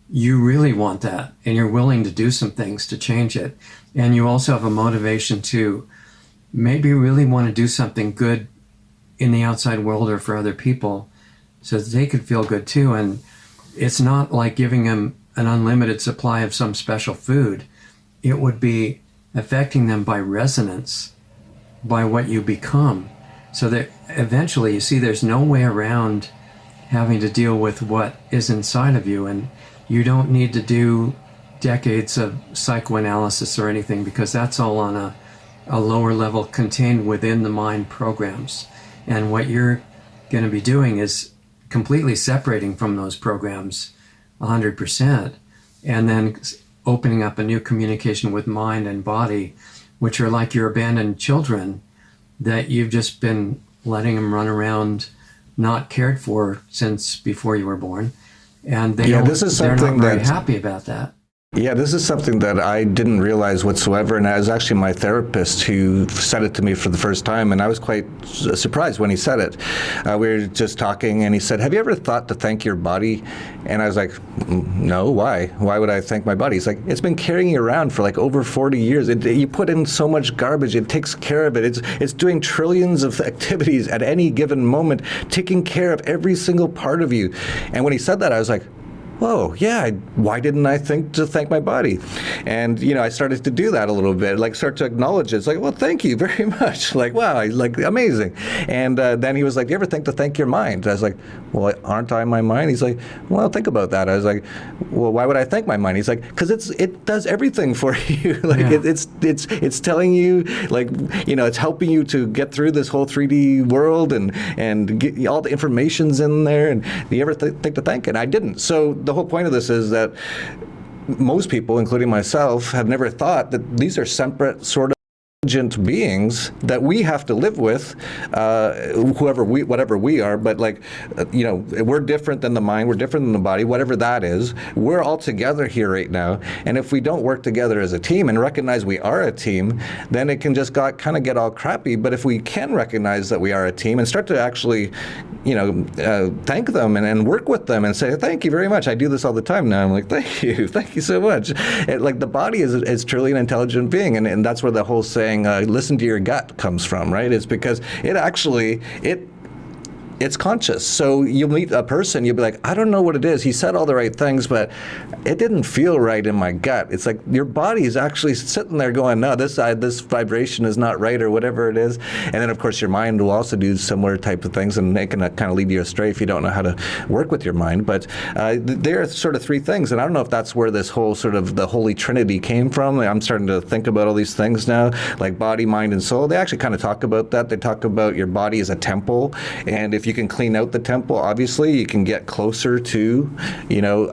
you really want that, and you're willing to do some things to change it. And you also have a motivation to maybe really want to do something good in the outside world or for other people so that they could feel good too. And it's not like giving them an unlimited supply of some special food. It would be affecting them by resonance, by what you become. So that eventually, you see, there's no way around having to deal with what is inside of you. And you don't need to do decades of psychoanalysis or anything, because that's all on a lower level contained within the mind programs. And what you're going to be doing is completely separating from those programs 100%, and then opening up a new communication with mind and body, which are like your abandoned children that you've just been letting them run around not cared for since before you were born. And they're not very happy about that. Yeah, this is something that I didn't realize whatsoever, and it was actually my therapist who said it to me for the first time, and I was quite surprised when he said it. We were just talking, and he said, "Have you ever thought to thank your body?" And I was like, "No, why? Why would I thank my body?" He's like, "It's been carrying you around for like over 40 years. You put in so much garbage, it takes care of it. It's doing trillions of activities at any given moment, taking care of every single part of you." And when he said that, I was like, whoa, yeah, why didn't I think to thank my body? And, I started to do that a little bit, like start to acknowledge it. It's like, well, thank you very much. Like, wow, like amazing. And then he was like, do you ever think to thank your mind? I was like, well, aren't I my mind? He's like, well, think about that. I was like, well, why would I thank my mind? He's like, because it does everything for you. Like yeah. it's telling you, like, it's helping you to get through this whole 3D world and get all the information's in there. And do you ever think to thank it? And I didn't. So the whole point of this is that most people, including myself, have never thought that these are separate sort beings that we have to live with, whatever we are, but we're different than the mind, we're different than the body, whatever that is. We're all together here right now, and if we don't work together as a team and recognize we are a team, then it can just kind of get all crappy. But if we can recognize that we are a team and start to actually, thank them and work with them and say, thank you very much. I do this all the time now. I'm like, thank you so much. The body is truly an intelligent being, and that's where the whole saying, listen to your gut comes from, right? It's because it's conscious. So you'll meet a person, you'll be like, I don't know what it is. He said all the right things, but it didn't feel right in my gut. It's like your body is actually sitting there going, no, this vibration is not right, or whatever it is. And then, of course, your mind will also do similar type of things, and it can kind of lead you astray if you don't know how to work with your mind. But there are sort of three things, and I don't know if that's where this whole sort of the Holy Trinity came from. I'm starting to think about all these things now, like body, mind, and soul. They actually kind of talk about that. They talk about your body as a temple, and if you can clean out the temple, obviously, you can get closer to,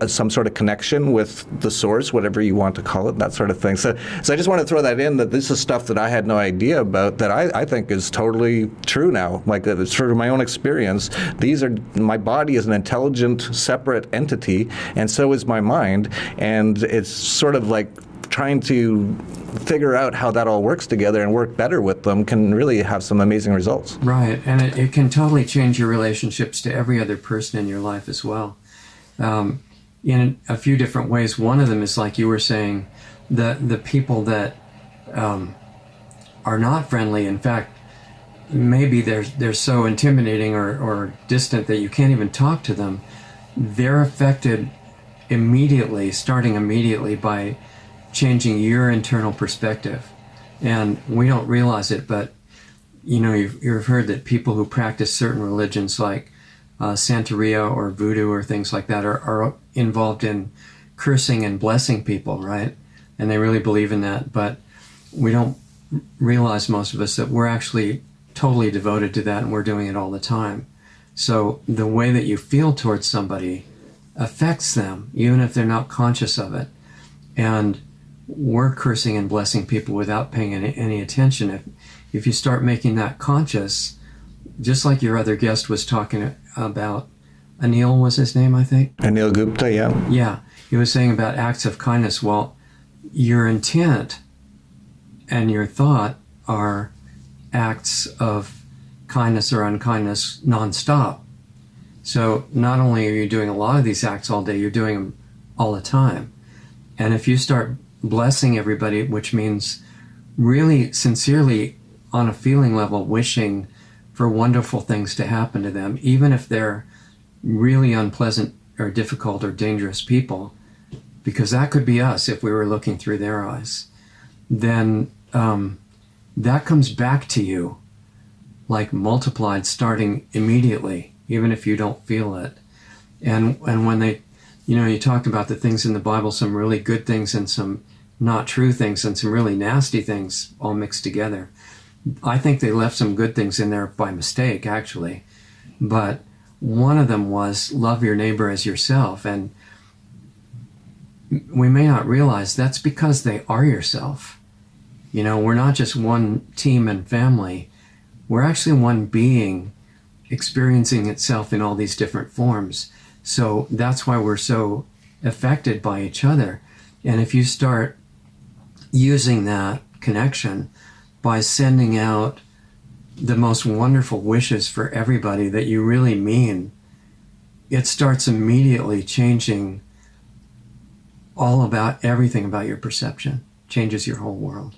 some sort of connection with the source, whatever you want to call it, that sort of thing. So I just want to throw that in, that this is stuff that I had no idea about, that I think is totally true now. Like, it's through my own experience. My body is an intelligent, separate entity, and so is my mind, and it's sort of like trying to figure out how that all works together and work better with them can really have some amazing results. Right, and it can totally change your relationships to every other person in your life as well, in a few different ways. One of them is, like you were saying, the people that are not friendly. In fact, maybe they're so intimidating or distant that you can't even talk to them. They're affected starting immediately by changing your internal perspective. And we don't realize it, but you've heard that people who practice certain religions like Santeria or voodoo or things like that are involved in cursing and blessing people, right? And they really believe in that, but we don't realize, most of us, that we're actually totally devoted to that, and we're doing it all the time. So the way that you feel towards somebody affects them, even if they're not conscious of it. And we're cursing and blessing people without paying any attention. If you start making that conscious, just like your other guest was talking about, Anil was his name, I think? Anil Gupta, yeah. Yeah, he was saying about acts of kindness. Well, your intent and your thought are acts of kindness or unkindness nonstop. So not only are you doing a lot of these acts all day, you're doing them all the time. And if you start blessing everybody, which means really sincerely on a feeling level wishing for wonderful things to happen to them, even if they're really unpleasant or difficult or dangerous people, because that could be us if we were looking through their eyes, then that comes back to you like multiplied, starting immediately, even if you don't feel it. And when they, you talked about the things in the Bible, some really good things and some not true things and some really nasty things all mixed together. I think they left some good things in there by mistake, actually. But one of them was love your neighbor as yourself. And we may not realize that's because they are yourself. We're not just one team and family. We're actually one being experiencing itself in all these different forms. So that's why we're so affected by each other. And if you start using that connection by sending out the most wonderful wishes for everybody that you really mean, it starts immediately changing everything about your perception, changes your whole world.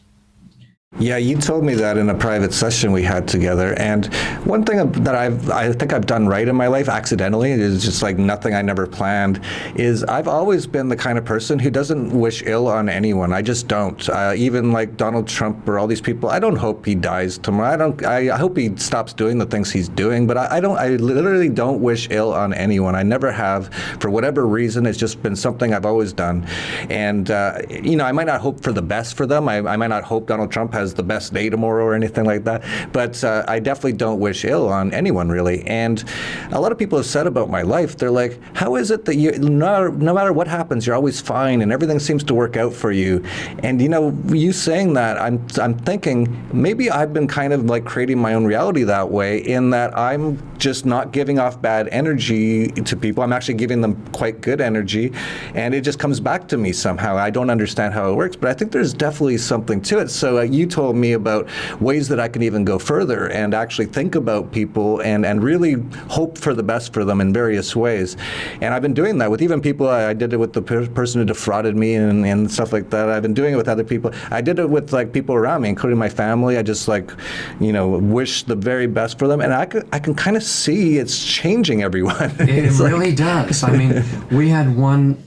Yeah, you told me that in a private session we had together. And one thing that I think I've done right in my life, accidentally, is just like nothing I never planned, is I've always been the kind of person who doesn't wish ill on anyone. I just don't. Even like Donald Trump or all these people, I don't hope he dies tomorrow. I hope he stops doing the things he's doing, but I literally don't wish ill on anyone. I never have. For whatever reason, it's just been something I've always done. And, I might not hope for the best for them. I might not hope Donald Trump has has the best day tomorrow or anything like that. But I definitely don't wish ill on anyone, really. And a lot of people have said about my life, they're like, how is it that no matter what happens, you're always fine and everything seems to work out for you? And, you saying that, I'm thinking maybe I've been kind of like creating my own reality that way, in that I'm just not giving off bad energy to people. I'm actually giving them quite good energy, and it just comes back to me somehow. I don't understand how it works, but I think there's definitely something to it. So you told me about ways that I can even go further and actually think about people and really hope for the best for them in various ways. And I've been doing that with even people. I did it with the person who defrauded me and stuff like that. I've been doing it with other people. I did it with like people around me, including my family. I just wish the very best for them, and I can kind of see it's changing everyone. It really does. I mean, we had one.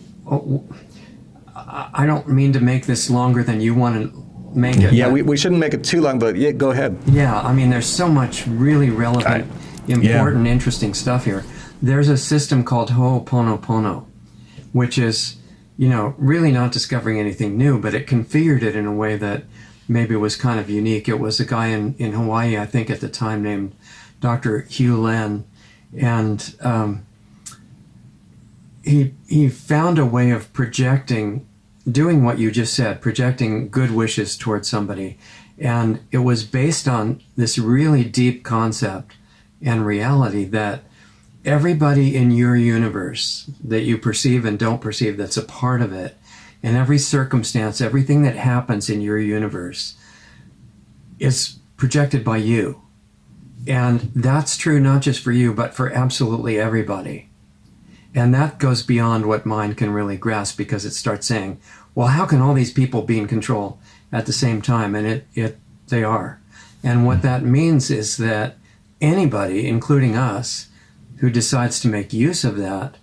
I don't mean to make this longer than you want to make it. Yeah, we shouldn't make it too long, but yeah, go ahead. Yeah, I mean, there's so much really relevant, important, interesting stuff here. There's a system called Hooponopono, which is, really not discovering anything new, but it configured it in a way that maybe was kind of unique. It was a guy in Hawaii, I think at the time, named Dr. Hugh Len, and he found a way of doing what you just said, projecting good wishes towards somebody. And it was based on this really deep concept and reality that everybody in your universe that you perceive and don't perceive, that's a part of it, and every circumstance, everything that happens in your universe is projected by you. And that's true not just for you, but for absolutely everybody. And that goes beyond what mind can really grasp, because it starts saying, well, how can all these people be in control at the same time? And they are. And what that means is that anybody, including us, who decides to make use of that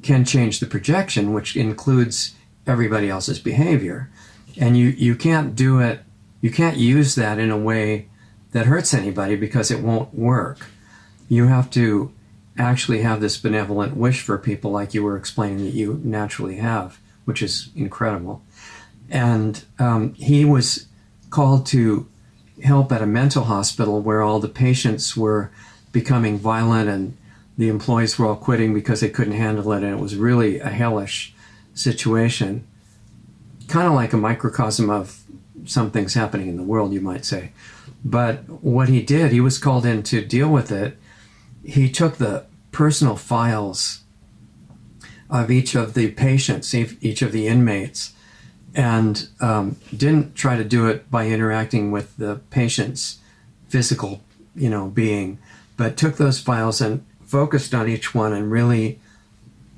can change the projection, which includes everybody else's behavior. And you can't do it, you can't use that in a way that hurts anybody, because it won't work. You have to actually have this benevolent wish for people, like you were explaining that you naturally have, which is incredible. And he was called to help at a mental hospital where all the patients were becoming violent and the employees were all quitting because they couldn't handle it, and it was really a hellish situation. Kind of like a microcosm of some things happening in the world, you might say. But what he did, he was called in to deal with it. He took the personal files of each of the patients, each of the inmates, and didn't try to do it by interacting with the patient's physical, being, but took those files and focused on each one, and really,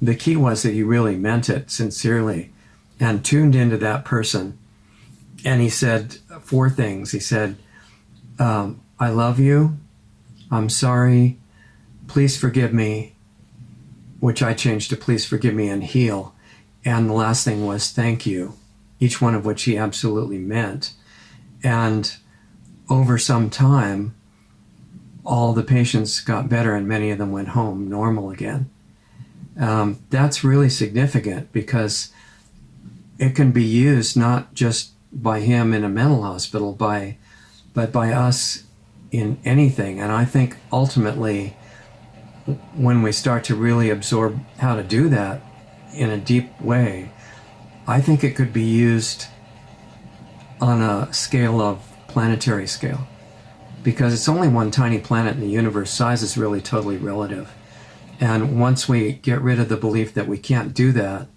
the key was that he really meant it sincerely and tuned into that person. And he said 4 things. He said, I love you, I'm sorry, please forgive me, which I changed to please forgive me and heal. And the last thing was thank you, each one of which he absolutely meant. And over some time, all the patients got better and many of them went home normal again. That's really significant, because it can be used not just by him in a mental hospital, but by us in anything. And I think ultimately, when we start to really absorb how to do that in a deep way, I think it could be used on a scale of planetary scale, because it's only one tiny planet in the universe. Size is really totally relative. And once we get rid of the belief that we can't do that,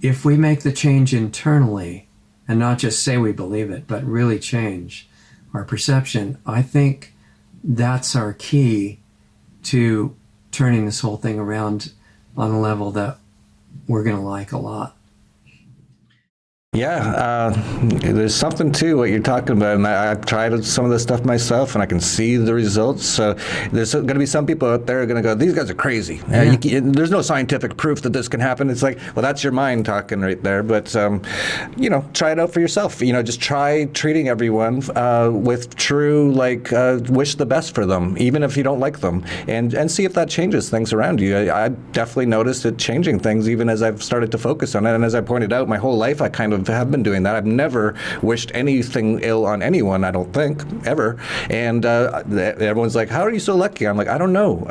if we make the change internally and not just say we believe it, but really change our perception, I think that's our key to turning this whole thing around on a level that we're going to like a lot. Yeah, there's something to what you're talking about, and I've tried some of this stuff myself, and I can see the results. So there's going to be some people out there who are going to go, these guys are crazy. Yeah. There's no scientific proof that this can happen. It's like, well, that's your mind talking right there. But, try it out for yourself. Just try treating everyone with true, wish the best for them, even if you don't like them, and see if that changes things around you. I definitely noticed it changing things, even as I've started to focus on it. And as I pointed out, my whole life I kind of have been doing that. I've never wished anything ill on anyone, I don't think, ever. And everyone's like, how are you so lucky? I'm like, I don't know.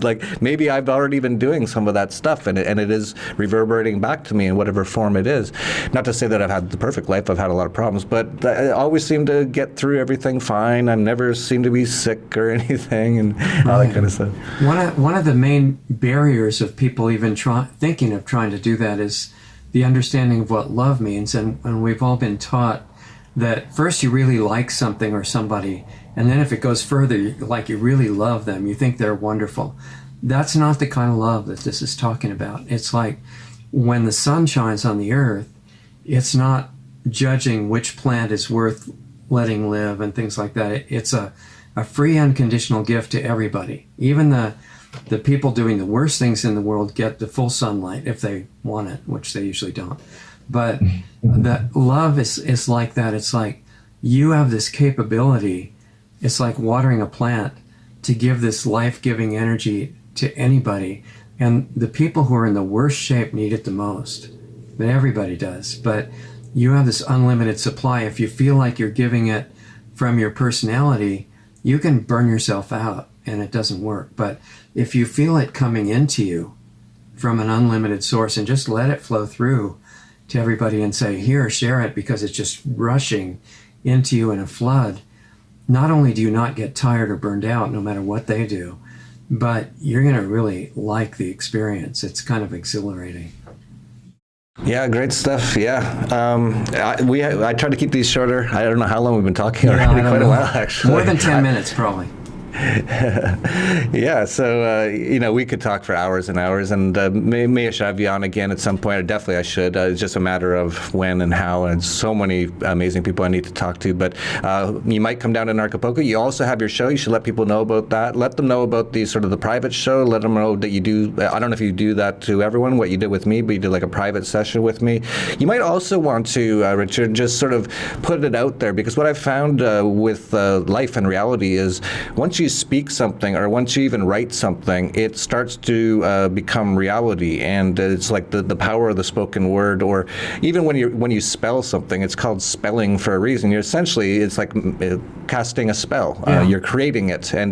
Like, maybe I've already been doing some of that stuff, and it is reverberating back to me in whatever form it is. Not to say that I've had the perfect life. I've had a lot of problems, but I always seem to get through everything fine. I never seem to be sick or anything, and all that kind of stuff. One of the main barriers of people even thinking of trying to do that is the understanding of what love means. And we've all been taught that first you really like something or somebody, and then if it goes further, like you really love them, you think they're wonderful. That's not the kind of love that this is talking about. It's like when the sun shines on the earth, it's not judging which plant is worth letting live and things like that. It's a free unconditional gift to everybody. Even the people doing the worst things in the world get the full sunlight if they want it, which they usually don't. But that love is like that. It's like you have this capability. It's like watering a plant to give this life-giving energy to anybody. And the people who are in the worst shape need it the most. But everybody does. But you have this unlimited supply. If you feel like you're giving it from your personality, you can burn yourself out and it doesn't work. But if you feel it coming into you from an unlimited source and just let it flow through to everybody and say, here, share it, because it's just rushing into you in a flood, not only do you not get tired or burned out no matter what they do, but you're going to really like the experience. It's kind of exhilarating. Yeah, great stuff. Yeah, I try to keep these shorter. I don't know how long we've been talking already. Quite a while, actually. More than 10 minutes, probably. Yeah, so we could talk for hours and hours, and may I should have you on again at some point. Or definitely I should. It's just a matter of when and how, and so many amazing people I need to talk to. But you might come down to Acapulco. You also have your show. You should let people know about that. Let them know about the private show. Let them know that you do. I don't know if you do that to everyone, what you did with me, but you did like a private session with me. You might also want to, Richard, just sort of put it out there, because what I've found with life and reality is once you speak something, or once you even write something, it starts to become reality, and it's like the power of the spoken word. Or even when you spell something, it's called spelling for a reason. It's like casting a spell. You're creating it, and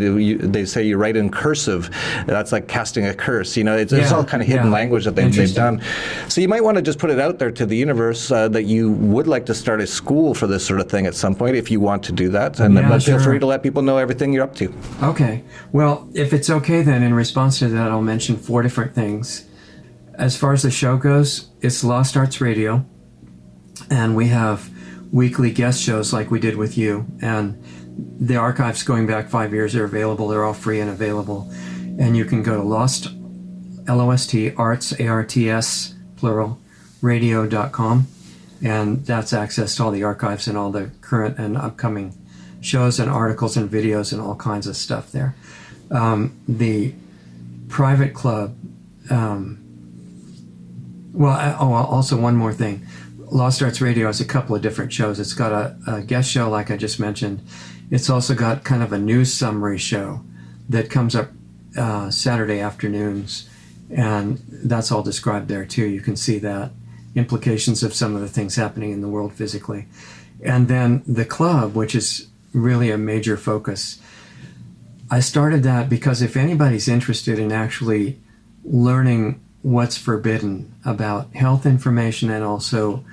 they say you write in cursive. That's like casting a curse. It's all kind of hidden language that they've done. So you might want to just put it out there to the universe that you would like to start a school for this sort of thing at some point, if you want to do that. And feel free to let people know everything you're up to. Okay. Well, if it's okay, then in response to that, I'll mention 4 different things. As far as the show goes, it's Lost Arts Radio, and we have weekly guest shows like we did with you, and the archives going back 5 years are available. They're all free and available, and you can go to Lost, L-O-S-T, Arts, A-R-T-S, plural, radio.com, and that's access to all the archives and all the current and upcoming shows and articles and videos and all kinds of stuff there. The private club, also one more thing. Lost Arts Radio has a couple of different shows. It's got a guest show, like I just mentioned. It's also got kind of a news summary show that comes up Saturday afternoons, and that's all described there too. You can see that, implications of some of the things happening in the world physically. And then the club, which is really a major focus. I started that because if anybody's interested in actually learning what's forbidden about health information and also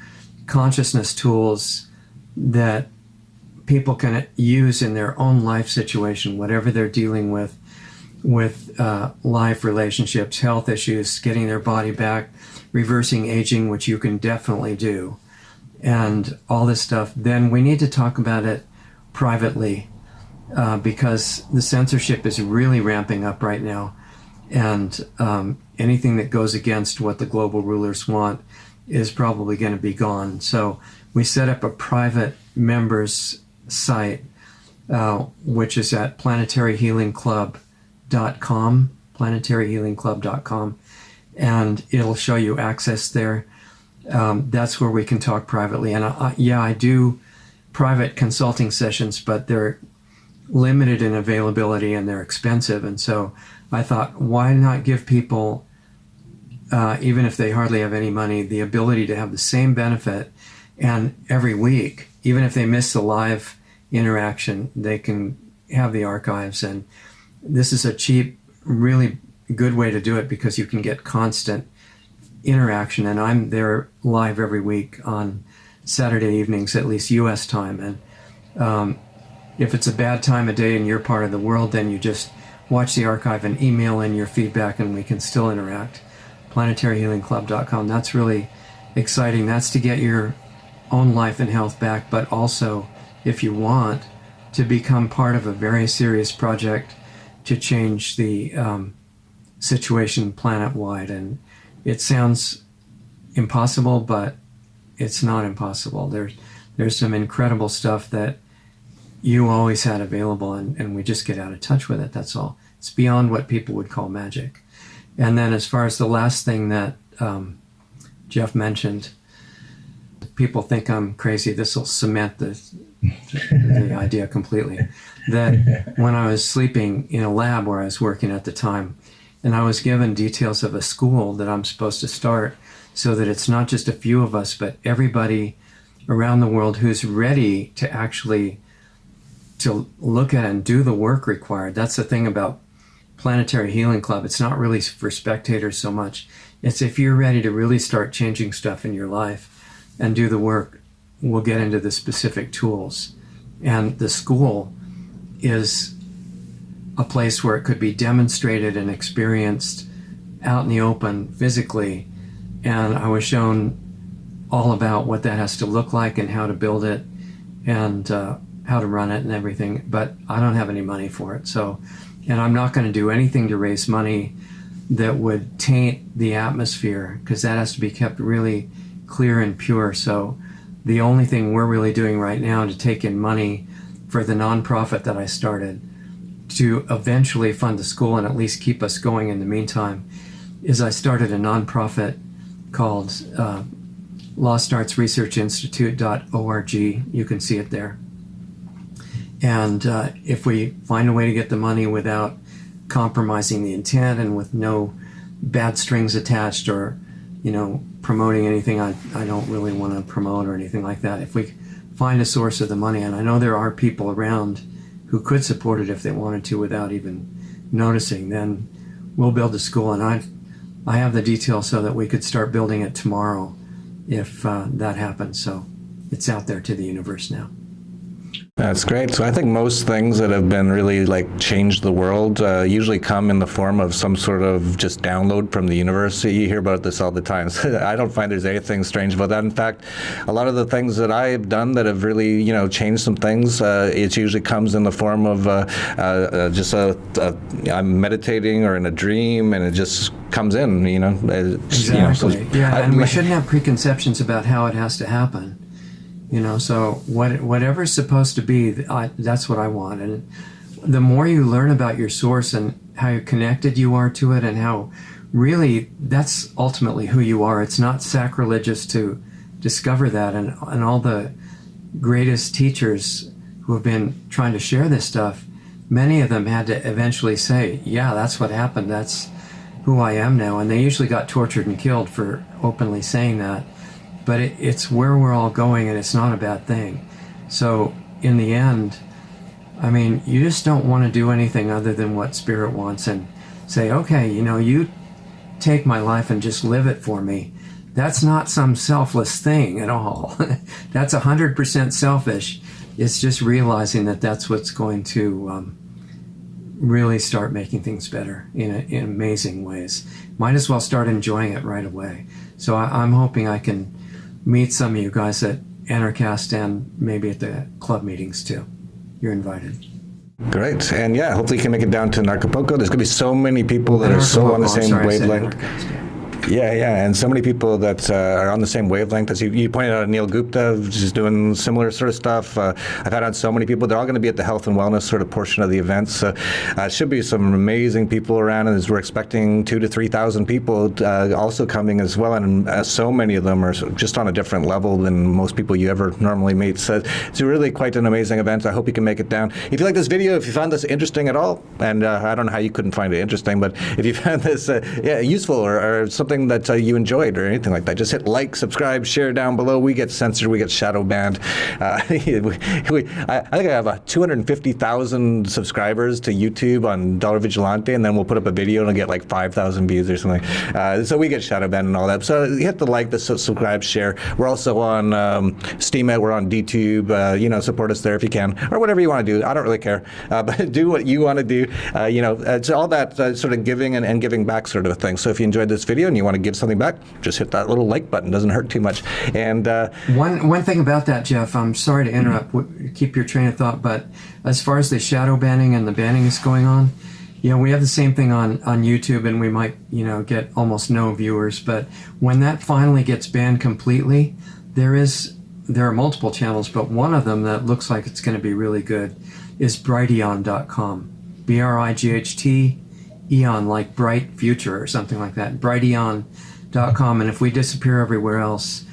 consciousness tools that people can use in their own life situation, whatever they're dealing with life, relationships, health issues, getting their body back, reversing aging, which you can definitely do, and all this stuff, then we need to talk about it privately, because the censorship is really ramping up right now, and anything that goes against what the global rulers want is probably going to be gone. So we set up a private members site, which is at planetaryhealingclub.com, planetaryhealingclub.com, and it'll show you access there. That's where we can talk privately. And I do private consulting sessions, but they're limited in availability and they're expensive. And so I thought, why not give people, even if they hardly have any money, the ability to have the same benefit And every week, even if they miss the live interaction, they can have the archives. And this is a cheap, really good way to do it because you can get constant interaction. And I'm there live every week on Saturday evenings, at least U.S. time. And if it's a bad time of day in your part of the world, then you just watch the archive and email in your feedback and we can still interact. PlanetaryHealingClub.com. That's really exciting. That's to get your own life and health back, but also, if you want, to become part of a very serious project to change the situation planet-wide. And it sounds impossible, but it's not impossible. There's some incredible stuff that you always had available, and we just get out of touch with it, that's all. It's beyond what people would call magic. And then as far as the last thing that Jeff mentioned, people think I'm crazy. This will cement the idea completely. That when I was sleeping in a lab where I was working at the time, and I was given details of a school that I'm supposed to start so that it's not just a few of us, but everybody around the world who's ready to actually to look at and do the work required. That's the thing about Planetary Healing Club. It's not really for spectators so much. It's if you're ready to really start changing stuff in your life and do the work, we'll get into the specific tools. And the school is a place where it could be demonstrated and experienced out in the open physically. And I was shown all about what that has to look like and how to build it and how to run it and everything. But I don't have any money for it. So, and I'm not going to do anything to raise money that would taint the atmosphere, because that has to be kept really clear and pure. So the only thing we're really doing right now to take in money for the nonprofit that I started to eventually fund the school and at least keep us going in the meantime is I started a nonprofit called LostArtsResearchInstitute.org. You can see it there. And if we find a way to get the money without compromising the intent and with no bad strings attached or, promoting anything I don't really want to promote or anything like that. If we find a source of the money, and I know there are people around who could support it if they wanted to without even noticing, then we'll build a school. And I have the details so that we could start building it tomorrow if that happens. So it's out there to the universe now. That's great. So I think most things that have been really changed the world usually come in the form of some sort of just download from the universe. You hear about this all the time. So I don't find there's anything strange about that. In fact, a lot of the things that I've done that have really, changed some things, it usually comes in the form of I'm meditating or in a dream, and it just comes in, Exactly. And we shouldn't have preconceptions about how it has to happen. So whatever's supposed to be, that's what I want. And the more you learn about your source and how connected you are to it and how really that's ultimately who you are. It's not sacrilegious to discover that. And all the greatest teachers who have been trying to share this stuff, many of them had to eventually say, yeah, that's what happened. That's who I am now. And they usually got tortured and killed for openly saying that. But it's where we're all going, and it's not a bad thing. So in the end, you just don't want to do anything other than what Spirit wants and say, okay, you take my life and just live it for me. That's not some selfless thing at all. That's 100% selfish. It's just realizing that that's what's going to really start making things better in amazing ways. Might as well start enjoying it right away. So I'm hoping I can meet some of you guys at Anarchast and maybe at the club meetings too. You're invited. Great. And hopefully you can make it down to Acapulco. There's going to be so many people that are so on the same wavelength. Yeah, and so many people that are on the same wavelength. As you pointed out, Neil Gupta, which is doing similar sort of stuff. I've had on so many people. They're all going to be at the health and wellness sort of portion of the event. So it should be some amazing people around, and as we're expecting 2,000 to 3,000 people also coming as well, and so many of them are just on a different level than most people you ever normally meet. So it's really quite an amazing event. I hope you can make it down. If you like this video, if you found this interesting at all, and I don't know how you couldn't find it interesting, but if you found this useful or something something that you enjoyed or anything like that, just hit like, subscribe, share down below. We get censored, we get shadow banned. I think I have 250,000 subscribers to YouTube on Dollar Vigilante, and then we'll put up a video and it'll get like 5,000 views or something. So we get shadow banned and all that. So hit the like, the subscribe, share. We're also on Steemit, we're on DTube. Support us there if you can, or whatever you want to do. I don't really care, but do what you want to do. It's all that sort of giving and giving back sort of a thing. So if you enjoyed this video and you want to give something back, just hit that little like button. Doesn't hurt too much. And one thing about that, Jeff, I'm sorry to interrupt. Keep your train of thought, but as far as the shadow banning and the banning is going on, we have the same thing on YouTube, and we might get almost no viewers. But when that finally gets banned completely, there are multiple channels, but one of them that looks like it's going to be really good is brighteon.com. BRIGHT Eon, like bright future or something like that. Brighteon.com. And if we disappear everywhere else,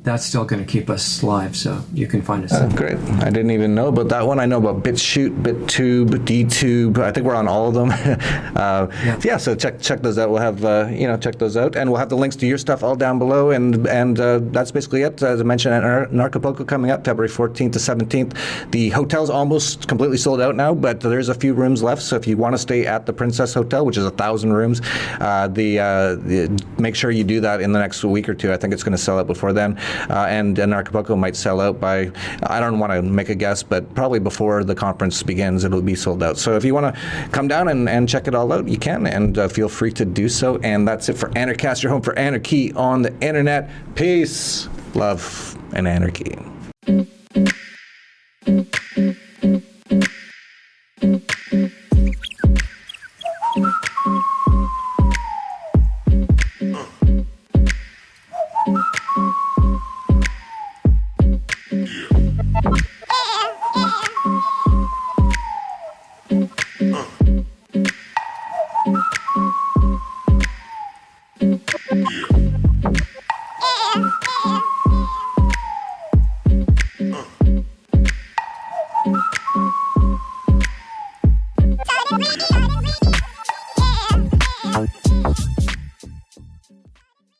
that's still going to keep us live, so you can find us. Great. I didn't even know about that one. I know about BitChute, BitTube, DTube. I think we're on all of them. So check those out. We'll have check those out, and we'll have the links to your stuff all down below. And that's basically it. As I mentioned, Anarchapulco coming up February 14th to 17th. The hotel's almost completely sold out now, but there's a few rooms left. So if you want to stay at the Princess Hotel, which is 1,000 rooms, make sure you do that in the next week or two. I think it's going to sell out before then, and Acapulco might sell out by, I don't want to make a guess, but probably before the conference begins, it'll be sold out. So if you want to come down and check it all out, you can, and feel free to do so. And that's it for Anarchast, your home for anarchy on the internet. Peace, love, and anarchy.